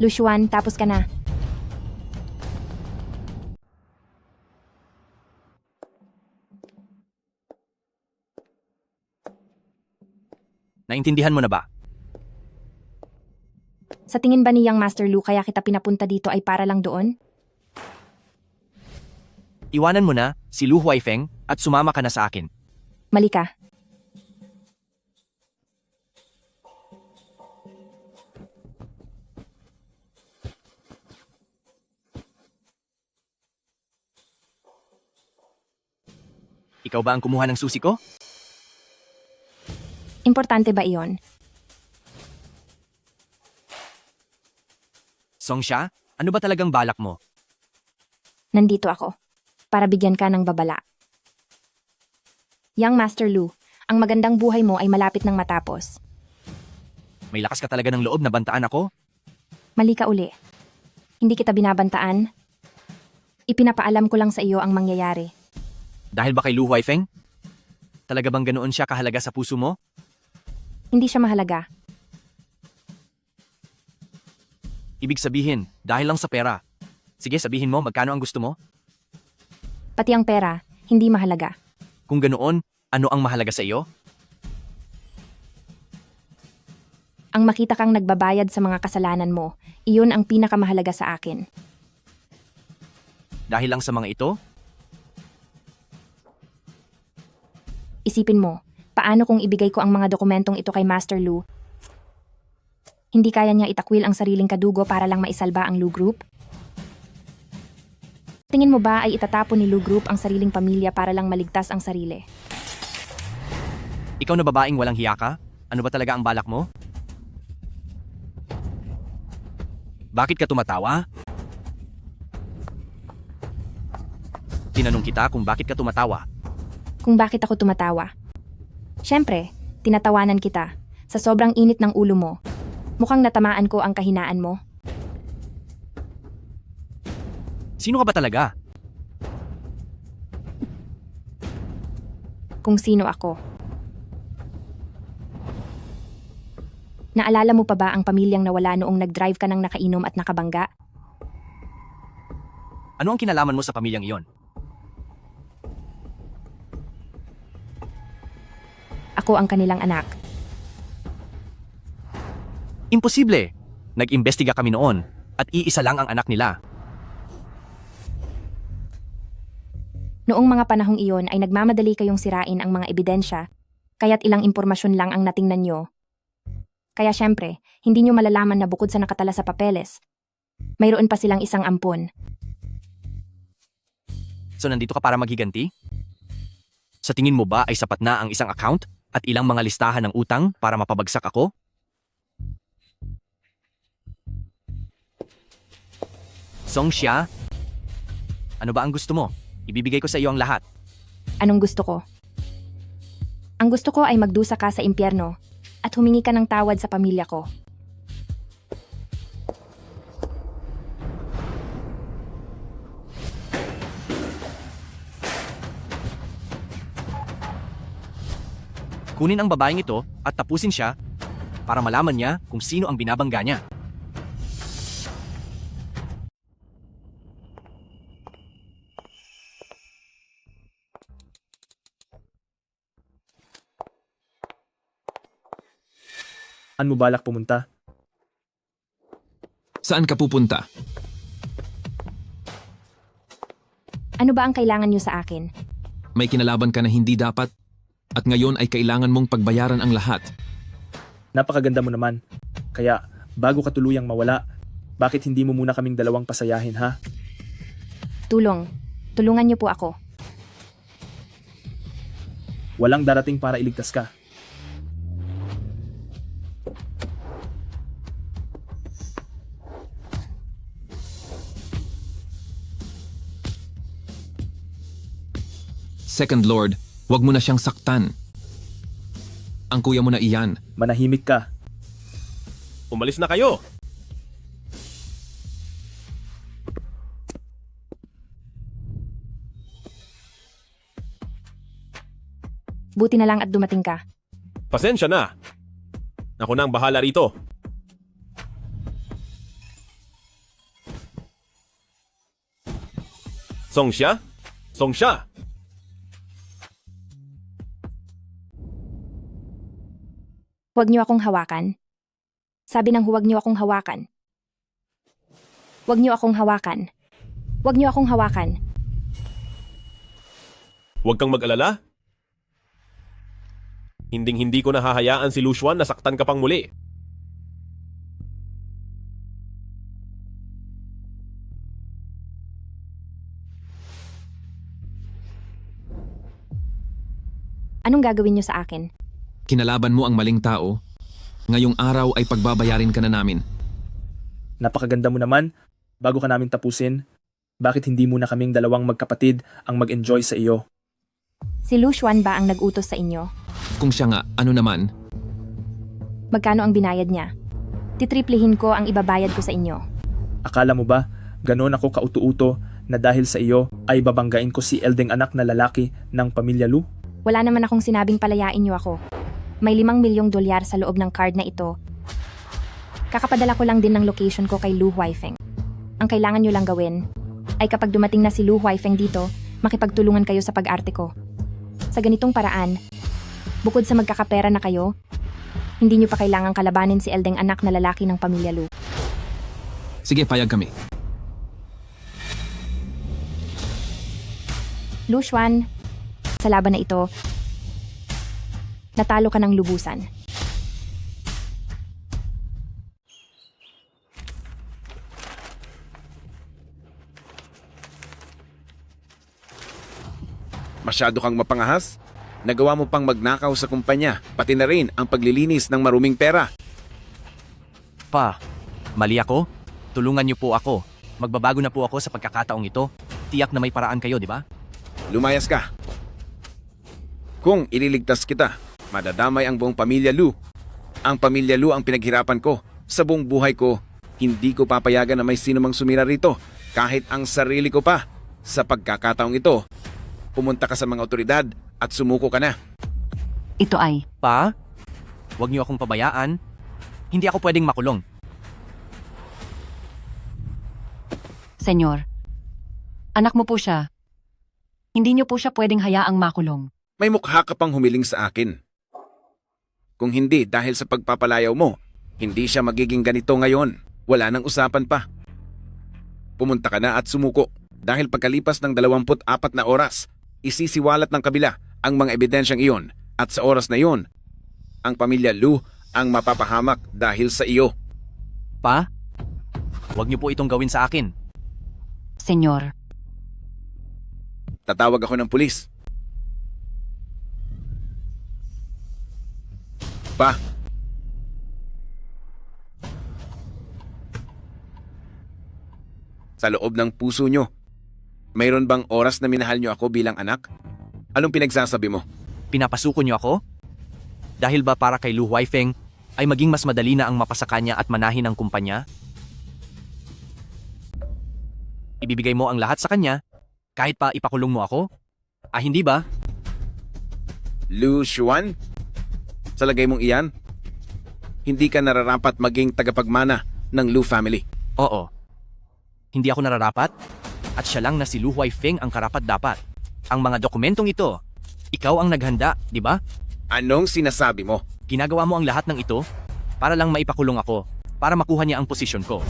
Lushuan, tapos ka na. Naintindihan mo na ba? Sa tingin ba niyang Master Lu kaya kita pinapunta dito ay para lang doon? Iwanan mo na si Lu Huaifeng at sumama ka na sa akin. Mali ka. Ikaw ba ang kumuha ng susi ko? Importante ba iyon? Songsha, ano ba talagang balak mo? Nandito ako. Para bigyan ka ng babala. Young Master Lu, ang magandang buhay mo ay malapit ng matapos. May lakas ka talaga ng loob na bantaan ako? Mali ka uli. Hindi kita binabantaan. Ipinapaalam ko lang sa iyo ang mangyayari. Dahil ba kay Lu Huaifeng? Talaga bang ganoon siya kahalaga sa puso mo? Hindi siya mahalaga. Ibig sabihin, dahil lang sa pera. Sige, sabihin mo, magkano ang gusto mo? Pati ang pera, hindi mahalaga. Kung ganoon, ano ang mahalaga sa iyo? Ang makita kang nagbabayad sa mga kasalanan mo, iyon ang pinakamahalaga sa akin. Dahil lang sa mga ito? Isipin mo, paano kung ibigay ko ang mga dokumentong ito kay Master Lu? Hindi kaya niya itakwil ang sariling kadugo para lang maisalba ang Lu Group? Tingin mo ba ay itatapon ni Lu Group ang sariling pamilya para lang maligtas ang sarili? Ikaw na babaeng walang hiya ka? Ano ba talaga ang balak mo? Bakit ka tumatawa? Tinanong kita kung bakit ka tumatawa. Kung bakit ako tumatawa. Siyempre, Tinatawanan kita. Sa sobrang init ng ulo mo. Mukhang natamaan ko ang kahinaan mo. Sino ka ba talaga? Kung sino ako. Naalala mo pa ba ang pamilyang nawala noong nag-drive ka ng nakainom at nakabangga? Ano ang kinalaman mo sa pamilyang iyon? Ako ang kanilang anak. Imposible! Nag-imbestiga kami noon at iisa lang ang anak nila. Noong mga panahong iyon ay nagmamadali kayong sirain ang mga ebidensya, kaya't ilang impormasyon lang ang natingnan nyo. Kaya syempre, hindi nyo malalaman na bukod sa nakatala sa papeles, mayroon pa silang isang ampon. So nandito ka para maghiganti? Sa tingin mo ba ay sapat na ang isang account at ilang mga listahan ng utang para mapabagsak ako? Song Xia, ano ba ang gusto mo? Ibibigay ko sa iyo ang lahat. Anong gusto ko? Ang gusto ko ay magdusa ka sa impyerno at humingi ka ng tawad sa pamilya ko. Kunin ang babaeng ito at tapusin siya para malaman niya kung sino ang binabangga niya. Saan mo balak pumunta? Saan ka pupunta? Ano ba ang kailangan nyo sa akin? May kinalaban ka na hindi dapat at ngayon ay kailangan mong pagbayaran ang lahat. Napakaganda mo naman. Kaya, bago ka tuluyang mawala, bakit hindi mo muna kaming dalawang pasayahin, ha? Tulong. Tulungan nyo po ako. Walang darating para iligtas ka. Second Lord, wag mo na siyang saktan. Ang kuya mo na iyan. Manahimik ka. Umalis na kayo! Buti na lang at dumating ka. Pasensya na. Ako na ang bahala rito. Song Xia? Song Xia! Huwag niyo akong hawakan. Sabi ng huwag niyo akong hawakan. Huwag niyo akong hawakan. Huwag niyo akong hawakan. Huwag kang mag-alala. Hinding-hindi ko nahahayaan si Luxuan na saktan ka pang muli. Anong gagawin niyo sa akin? Kinalaban mo ang maling tao. Ngayong araw ay pagbabayarin ka na namin. Napakaganda mo naman. Bago ka namin tapusin, bakit hindi muna kaming dalawang magkapatid ang mag-enjoy sa iyo? Si Luxuan ba ang nag-utos sa inyo? Kung siya nga, ano naman? Magkano ang binayad niya? Titriplihin ko ang ibabayad ko sa inyo. Akala mo ba, ganoon ako kauto-uto na dahil sa iyo ay babanggain ko si Eldeng anak na lalaki ng pamilya Lu? Wala naman akong sinabing palayain niyo ako. May 5 milyong dolyar sa loob ng card na ito. Kakapadala ko lang din ng location ko kay Lu Huaifeng. Ang kailangan niyo lang gawin ay kapag dumating na si Lu Huaifeng dito, makipagtulungan kayo sa pag-arte ko. Sa ganitong paraan, bukod sa magkakapera na kayo, hindi niyo pa kailangang kalabanin si Eldeng anak na lalaki ng pamilya Lu. Sige, payag kami. Luxuan, sa laban na ito, natalo ka ng lubusan. Masyado kang mapangahas? Nagawa mo pang magnakaw sa kumpanya, pati na rin ang paglilinis ng maruming pera. Pa, mali ako? Tulungan niyo po ako. Magbabago na po ako sa pagkakataong ito. Tiyak na may paraan kayo, di ba? Lumayas ka. Kung ililigtas kita, Madadamay ang buong pamilya Lu. Ang pamilya Lu ang pinaghirapan ko. Sa buong buhay ko, hindi ko papayagan na may sino mang sumira rito, kahit ang sarili ko pa. Sa pagkakataong ito, pumunta ka sa mga otoridad at sumuko ka na. Ito ay, Pa, huwag niyo akong pabayaan. Hindi ako pwedeng makulong. Senyor. Anak mo po siya. Hindi niyo po siya pwedeng hayaang makulong. May mukha ka pang humiling sa akin. Kung hindi dahil sa pagpapalayaw mo, hindi siya magiging ganito ngayon. Wala nang usapan pa. Pumunta ka na at sumuko dahil pagkalipas ng 24 na oras, isisiwalat ng kabila ang mga ebidensyang iyon at sa oras na iyon, ang pamilya Lu ang mapapahamak dahil sa iyo. Pa, huwag niyo po itong gawin sa akin. Senyor. Tatawag ako ng pulis. Pa. Sa loob ng puso nyo, mayroon bang oras na minahal nyo ako bilang anak? Anong pinagsasabi mo? Pinapasuko niyo ako? Dahil ba para kay Lu Huaifeng ay maging mas madali na ang mapasakanya at manahin ang kumpanya? Ibibigay mo ang lahat sa kanya, kahit pa ipakulong mo ako? Ah, hindi ba? Lu Xuan? Sa lagay mong iyan, hindi ka nararapat maging tagapagmana ng Lu family. Oo. Hindi ako nararapat? At siya lang na si Lu Huaifeng ang karapat-dapat. Ang mga dokumentong ito, ikaw ang naghanda, di ba? Anong sinasabi mo? Ginagawa mo ang lahat ng ito para lang maipakulong ako, para makuha niya ang posisyon ko.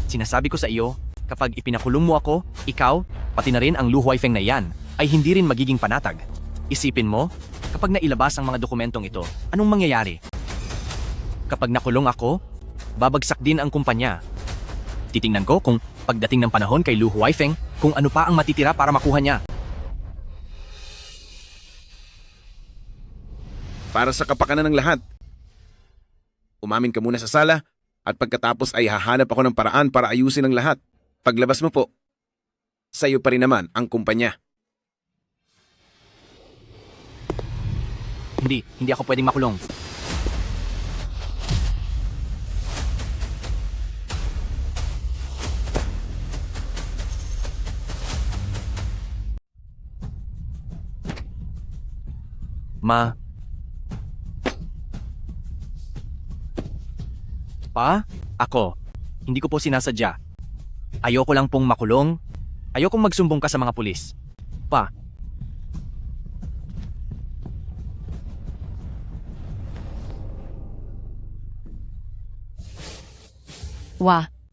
Sinasabi ko sa iyo, kapag ipinakulong mo ako, ikaw, pati na rin ang Lu Huaifeng na yan, ay hindi rin magiging panatag. Isipin mo, kapag nailabas ang mga dokumentong ito, anong mangyayari? Kapag nakulong ako, babagsak din ang kumpanya. Titingnan ko kung pagdating ng panahon kay Lu Huaifeng, kung ano pa ang matitira para makuha niya. Para sa kapakanan ng lahat, umamin ka muna sa sala at pagkatapos ay hahanap ako ng paraan para ayusin ang lahat. Paglabas mo po, sa'yo pa rin naman ang kumpanya. Hindi ako pwedeng makulong. Ma. Pa, ako. Hindi ko po sinasadya. Ayoko lang pong makulong. Ayokong magsumbong ka sa mga pulis. Pa.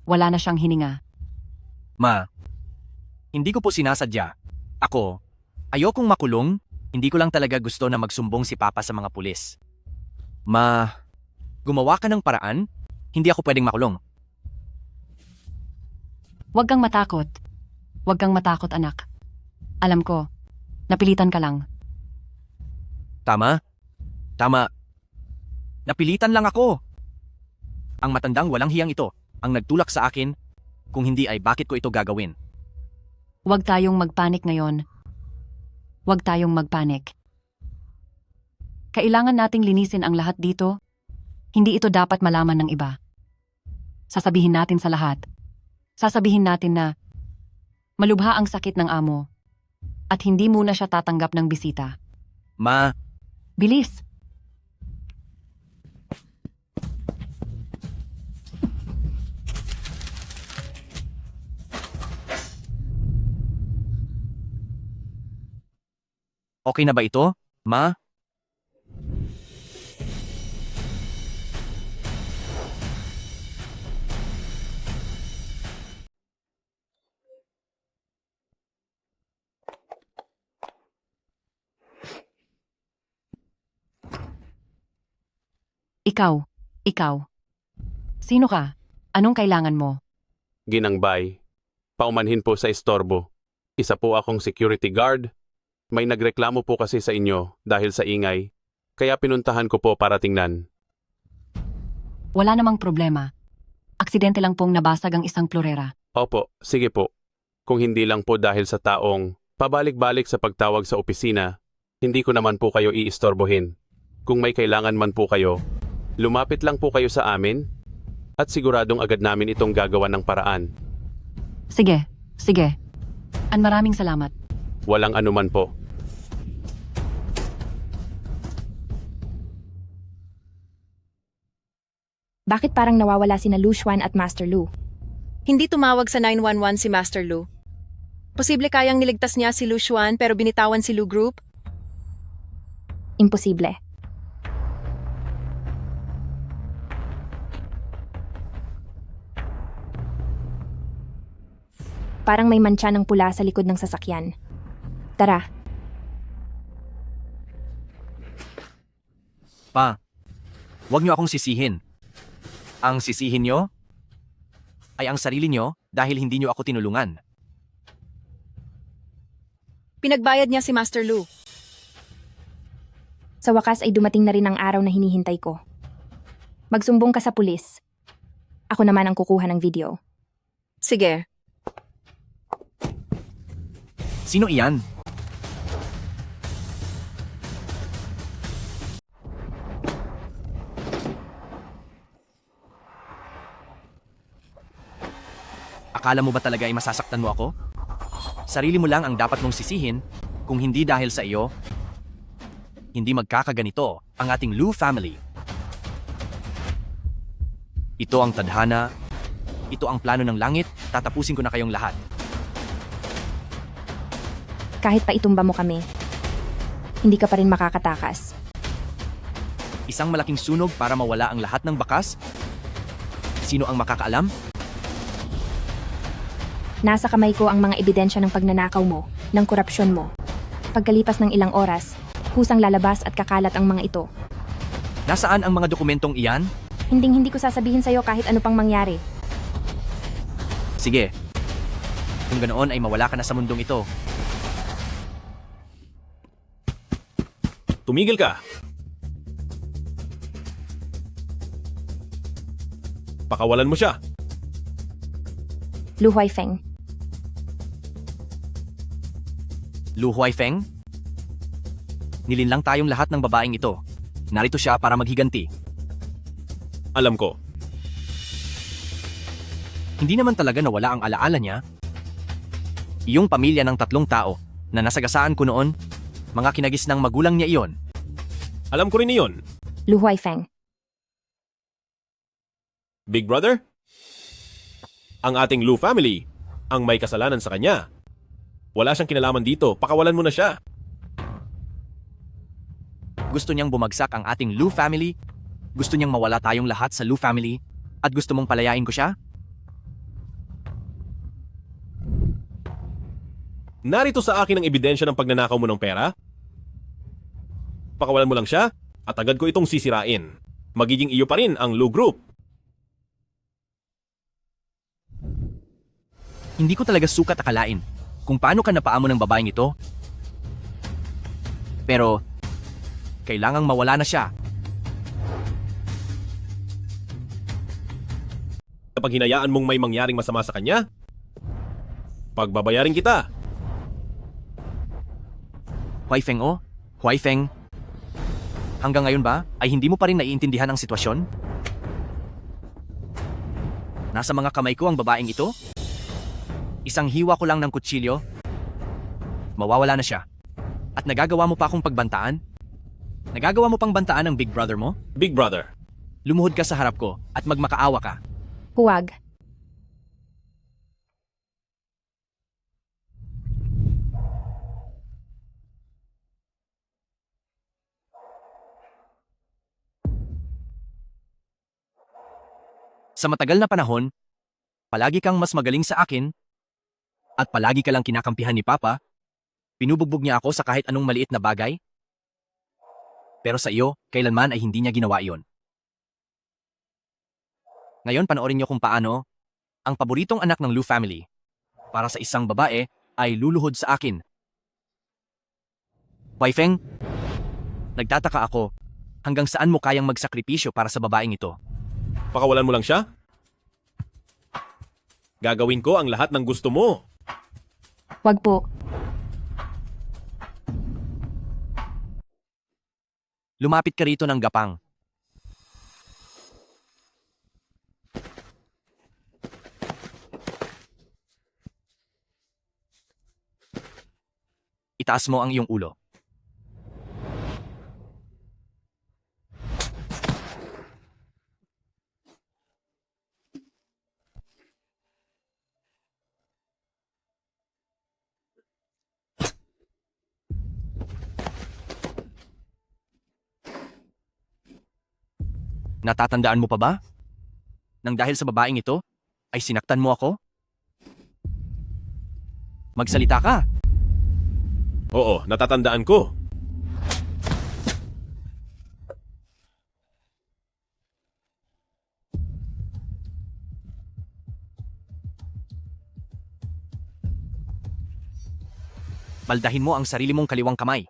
Wala na siyang hininga. Ma, hindi ko po sinasadya. Ako, ayokong makulong. Hindi ko lang talaga gusto na magsumbong si Papa sa mga pulis. Ma, gumawa ka ng paraan? Hindi ako pwedeng makulong. Huwag kang matakot. Huwag kang matakot, anak. Alam ko, napilitan ka lang. Tama? Napilitan lang ako. Ang matandang walang hiyang ito ang nagtulak sa akin. Kung hindi ay bakit ko ito gagawin? Huwag tayong magpanik ngayon. Huwag tayong magpanik. Kailangan nating linisin ang lahat dito. Hindi ito dapat malaman ng iba. Sasabihin natin sa lahat. Sasabihin natin na malubha ang sakit ng amo at hindi muna siya tatanggap ng bisita. Ma. Bilis. Okay na ba ito, Ma? Ikaw. Sino ka? Anong kailangan mo? Ginangbay. Paumanhin po sa istorbo. Isa po akong security guard. May nagreklamo po kasi sa inyo dahil sa ingay. Kaya pinuntahan ko po para tingnan. Wala namang problema. Aksidente lang pong nabasag ang isang florera. Opo, sige po. Kung hindi lang po dahil sa taong pabalik-balik sa pagtawag sa opisina, hindi ko naman po kayo iistorbohin. Kung may kailangan man po kayo, lumapit lang po kayo sa amin at siguradong agad namin itong gagawa ng paraan. Sige, sige. Maraming salamat. Walang anuman po. Bakit parang nawawala sina Lu Xuan at Master Lu? Hindi tumawag sa 911 si Master Lu. Posible kayang niligtas niya si Lu Xuan pero binitawan si Lu Group? Imposible. Parang may mantsa ng pula sa likod ng sasakyan. Tara. Pa, huwag niyo akong sisihin. Ang sisihin niyo ay ang sarili niyo dahil hindi niyo ako tinulungan. Pinagbayad niya si Master Lu. Sa wakas ay dumating na rin ang araw na hinihintay ko. Magsumbong ka sa pulis. Ako naman ang kukuha ng video. Sige. Sino iyan? Akala mo ba talaga ay masasaktan mo ako? Sarili mo lang ang dapat mong sisihin kung hindi dahil sa iyo, hindi magkakaganito ang ating Lu family. Ito ang tadhana, ito ang plano ng langit, tatapusin ko na kayong lahat. Kahit pa itumba mo kami, hindi ka pa rin makakatakas. Isang malaking sunog para mawala ang lahat ng bakas? Sino ang makakaalam? Nasa kamay ko ang mga ebidensya ng pagnanakaw mo, ng korupsyon mo. Pagkalipas ng ilang oras, kusang lalabas at kakalat ang mga ito. Nasaan ang mga dokumentong iyan? Hinding-hindi ko sasabihin sa'yo kahit ano pang mangyari. Sige. Kung ganoon ay mawala ka na sa mundong ito. Tumigil ka! Pakawalan mo siya! Lu Huaifeng. Lu Huaifeng? Nilinlang tayong lahat ng babaeng ito. Narito siya para maghiganti. Alam ko. Hindi naman talaga nawala ang alaala niya. Iyong pamilya ng 3 tao na nasagasaan ko noon, mga kinagis ng magulang niya iyon. Alam ko rin iyon. Lu Huaifeng. Big Brother? Ang ating Lu family ang may kasalanan sa kanya. Wala siyang kinalaman dito, pakawalan mo na siya. Gusto niyang bumagsak ang ating Lu family? Gusto niyang mawala tayong lahat sa Lu family? At gusto mong palayain ko siya? Narito sa akin ang ebidensya ng pagnanakaw mo ng pera. Pakawalan mo lang siya at agad ko itong sisirain. Magiging iyo pa rin ang Lu Group. Hindi ko talaga sukat akalain kung paano ka napaamo ng babaeng ito. Pero, kailangang mawala na siya. Kapag hinayaan mong may mangyaring masama sa kanya, pagbabayarin kita. Huaifeng oh, Huaifeng. Hanggang ngayon ba ay hindi mo pa rin naiintindihan ang sitwasyon? Nasa mga kamay ko ang babaeng ito? Isang hiwa ko lang ng kutsilyo, mawawala na siya. At nagagawa mo pa akong pagbantaan? Nagagawa mo pang bantaan ang Big Brother mo? Big Brother. Lumuhod ka sa harap ko at magmakaawa ka. Huwag. Sa matagal na panahon, palagi kang mas magaling sa akin at palagi ka lang kinakampihan ni Papa. Pinubugbog niya ako sa kahit anong maliit na bagay. Pero sa iyo, kailanman ay hindi niya ginawa iyon. Ngayon panoorin niyo kung paano ang paboritong anak ng Lu family para sa isang babae ay luluhod sa akin. Huaifeng, nagtataka ako hanggang saan mo kayang magsakripisyo para sa babaeng ito. Pakawalan mo lang siya? Gagawin ko ang lahat ng gusto mo. Wag po. Lumapit ka rito ng gapang. Itaas mo ang iyong ulo. Natatandaan mo pa ba? Nang dahil sa babaeng ito, ay sinaktan mo ako? Magsalita ka! Oo, natatandaan ko. Baldahin mo ang sarili mong kaliwang kamay.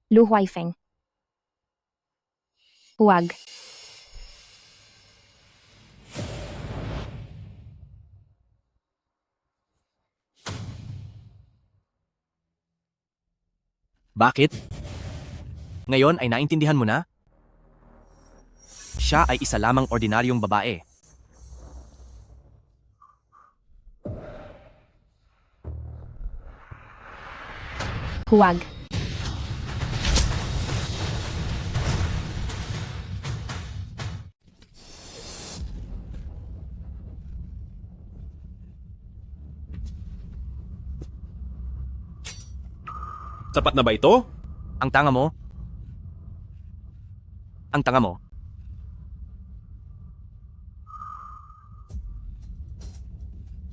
Lu Huaifeng. Huwag. Bakit? Ngayon ay naintindihan mo na? Siya ay isa lamang ordinaryong babae. Huwag. Sapat na ba ito? Ang tanga mo? Ang tanga mo?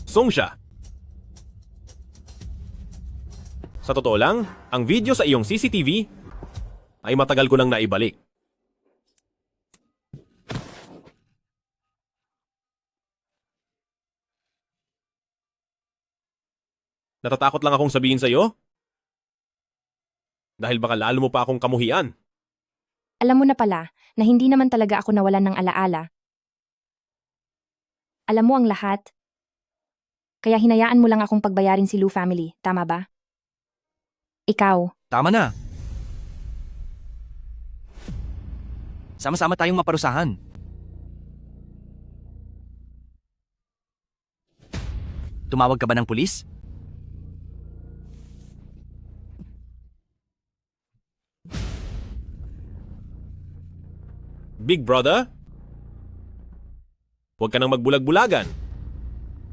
Songsha. Sa totoo lang, ang video sa iyong CCTV ay matagal ko nang naibalik. Natatakot lang akong sabihin sa iyo? Dahil baka lalo mo pa akong kamuhian. Alam mo na pala na hindi naman talaga ako nawalan ng alaala. Alam mo ang lahat. Kaya hinayaan mo lang akong pagbayarin si Lu family, tama ba? Ikaw. Tama na. Sama-sama tayong maparusahan. Tumawag ka ba ng pulis? Big brother? Huwag ka nang magbulag-bulagan.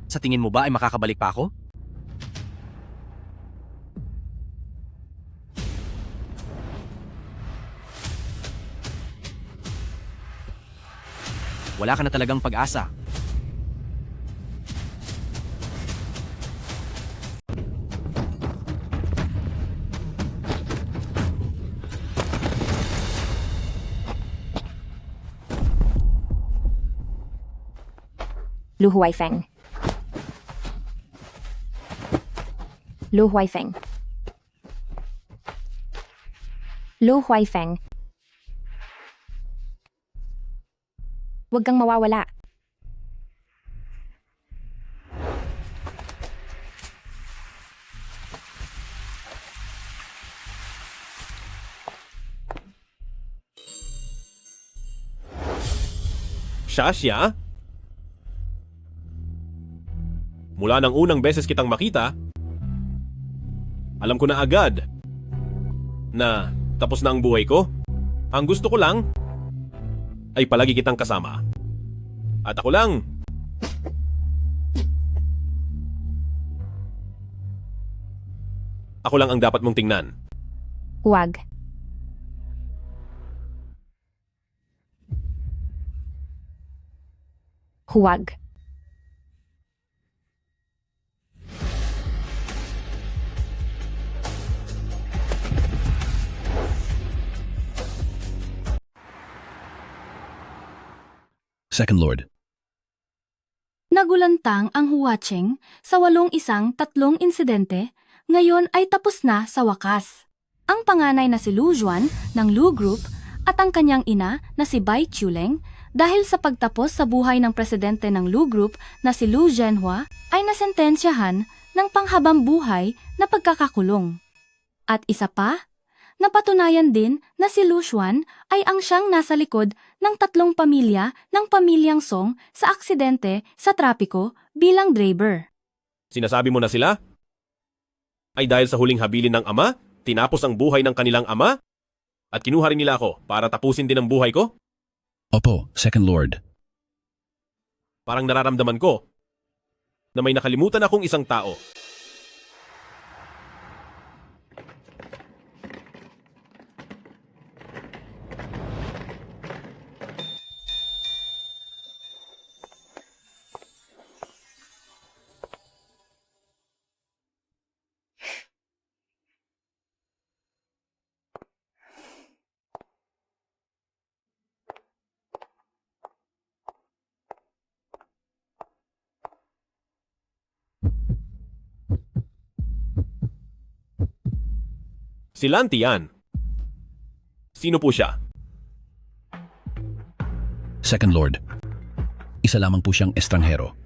Sa tingin mo ba ay makakabalik pa ako? Wala ka na talagang pag-asa. Lu Huaifeng. Lu Huaifeng. Lu Huaifeng. Huwag kang mawawala. Siya? Mula nang unang beses kitang makita, alam ko na agad na tapos na ang buhay ko. Ang gusto ko lang ay palagi kitang kasama. At ako lang. Ako lang ang dapat mong tingnan. Huwag. Huwag. Second Lord. Nagulantang ang Huwacheng sa 8-1-3 insidente, ngayon ay tapos na sa wakas. Ang panganay na si Lu Juan ng Lu Group at ang kanyang ina na si Bai Chuleng dahil sa pagtapos sa buhay ng presidente ng Lu Group na si Lu Zhenhua ay nasentensyahan ng panghabang buhay na pagkakakulong. At isa pa, napatunayan din na si Lu Xuan ay ang siyang nasa likod ng 3 pamilya ng pamilyang Song sa aksidente sa trapiko bilang driver. Sinasabi mo na sila? Ay dahil sa huling habilin ng ama, tinapos ang buhay ng kanilang ama? At kinuha rin nila ako para tapusin din ang buhay ko? Opo, Second Lord. Parang nararamdaman ko na may nakalimutan akong isang tao. Si Lanti yan. Sino po siya? Second Lord. Isa lamang po siyang estranghero.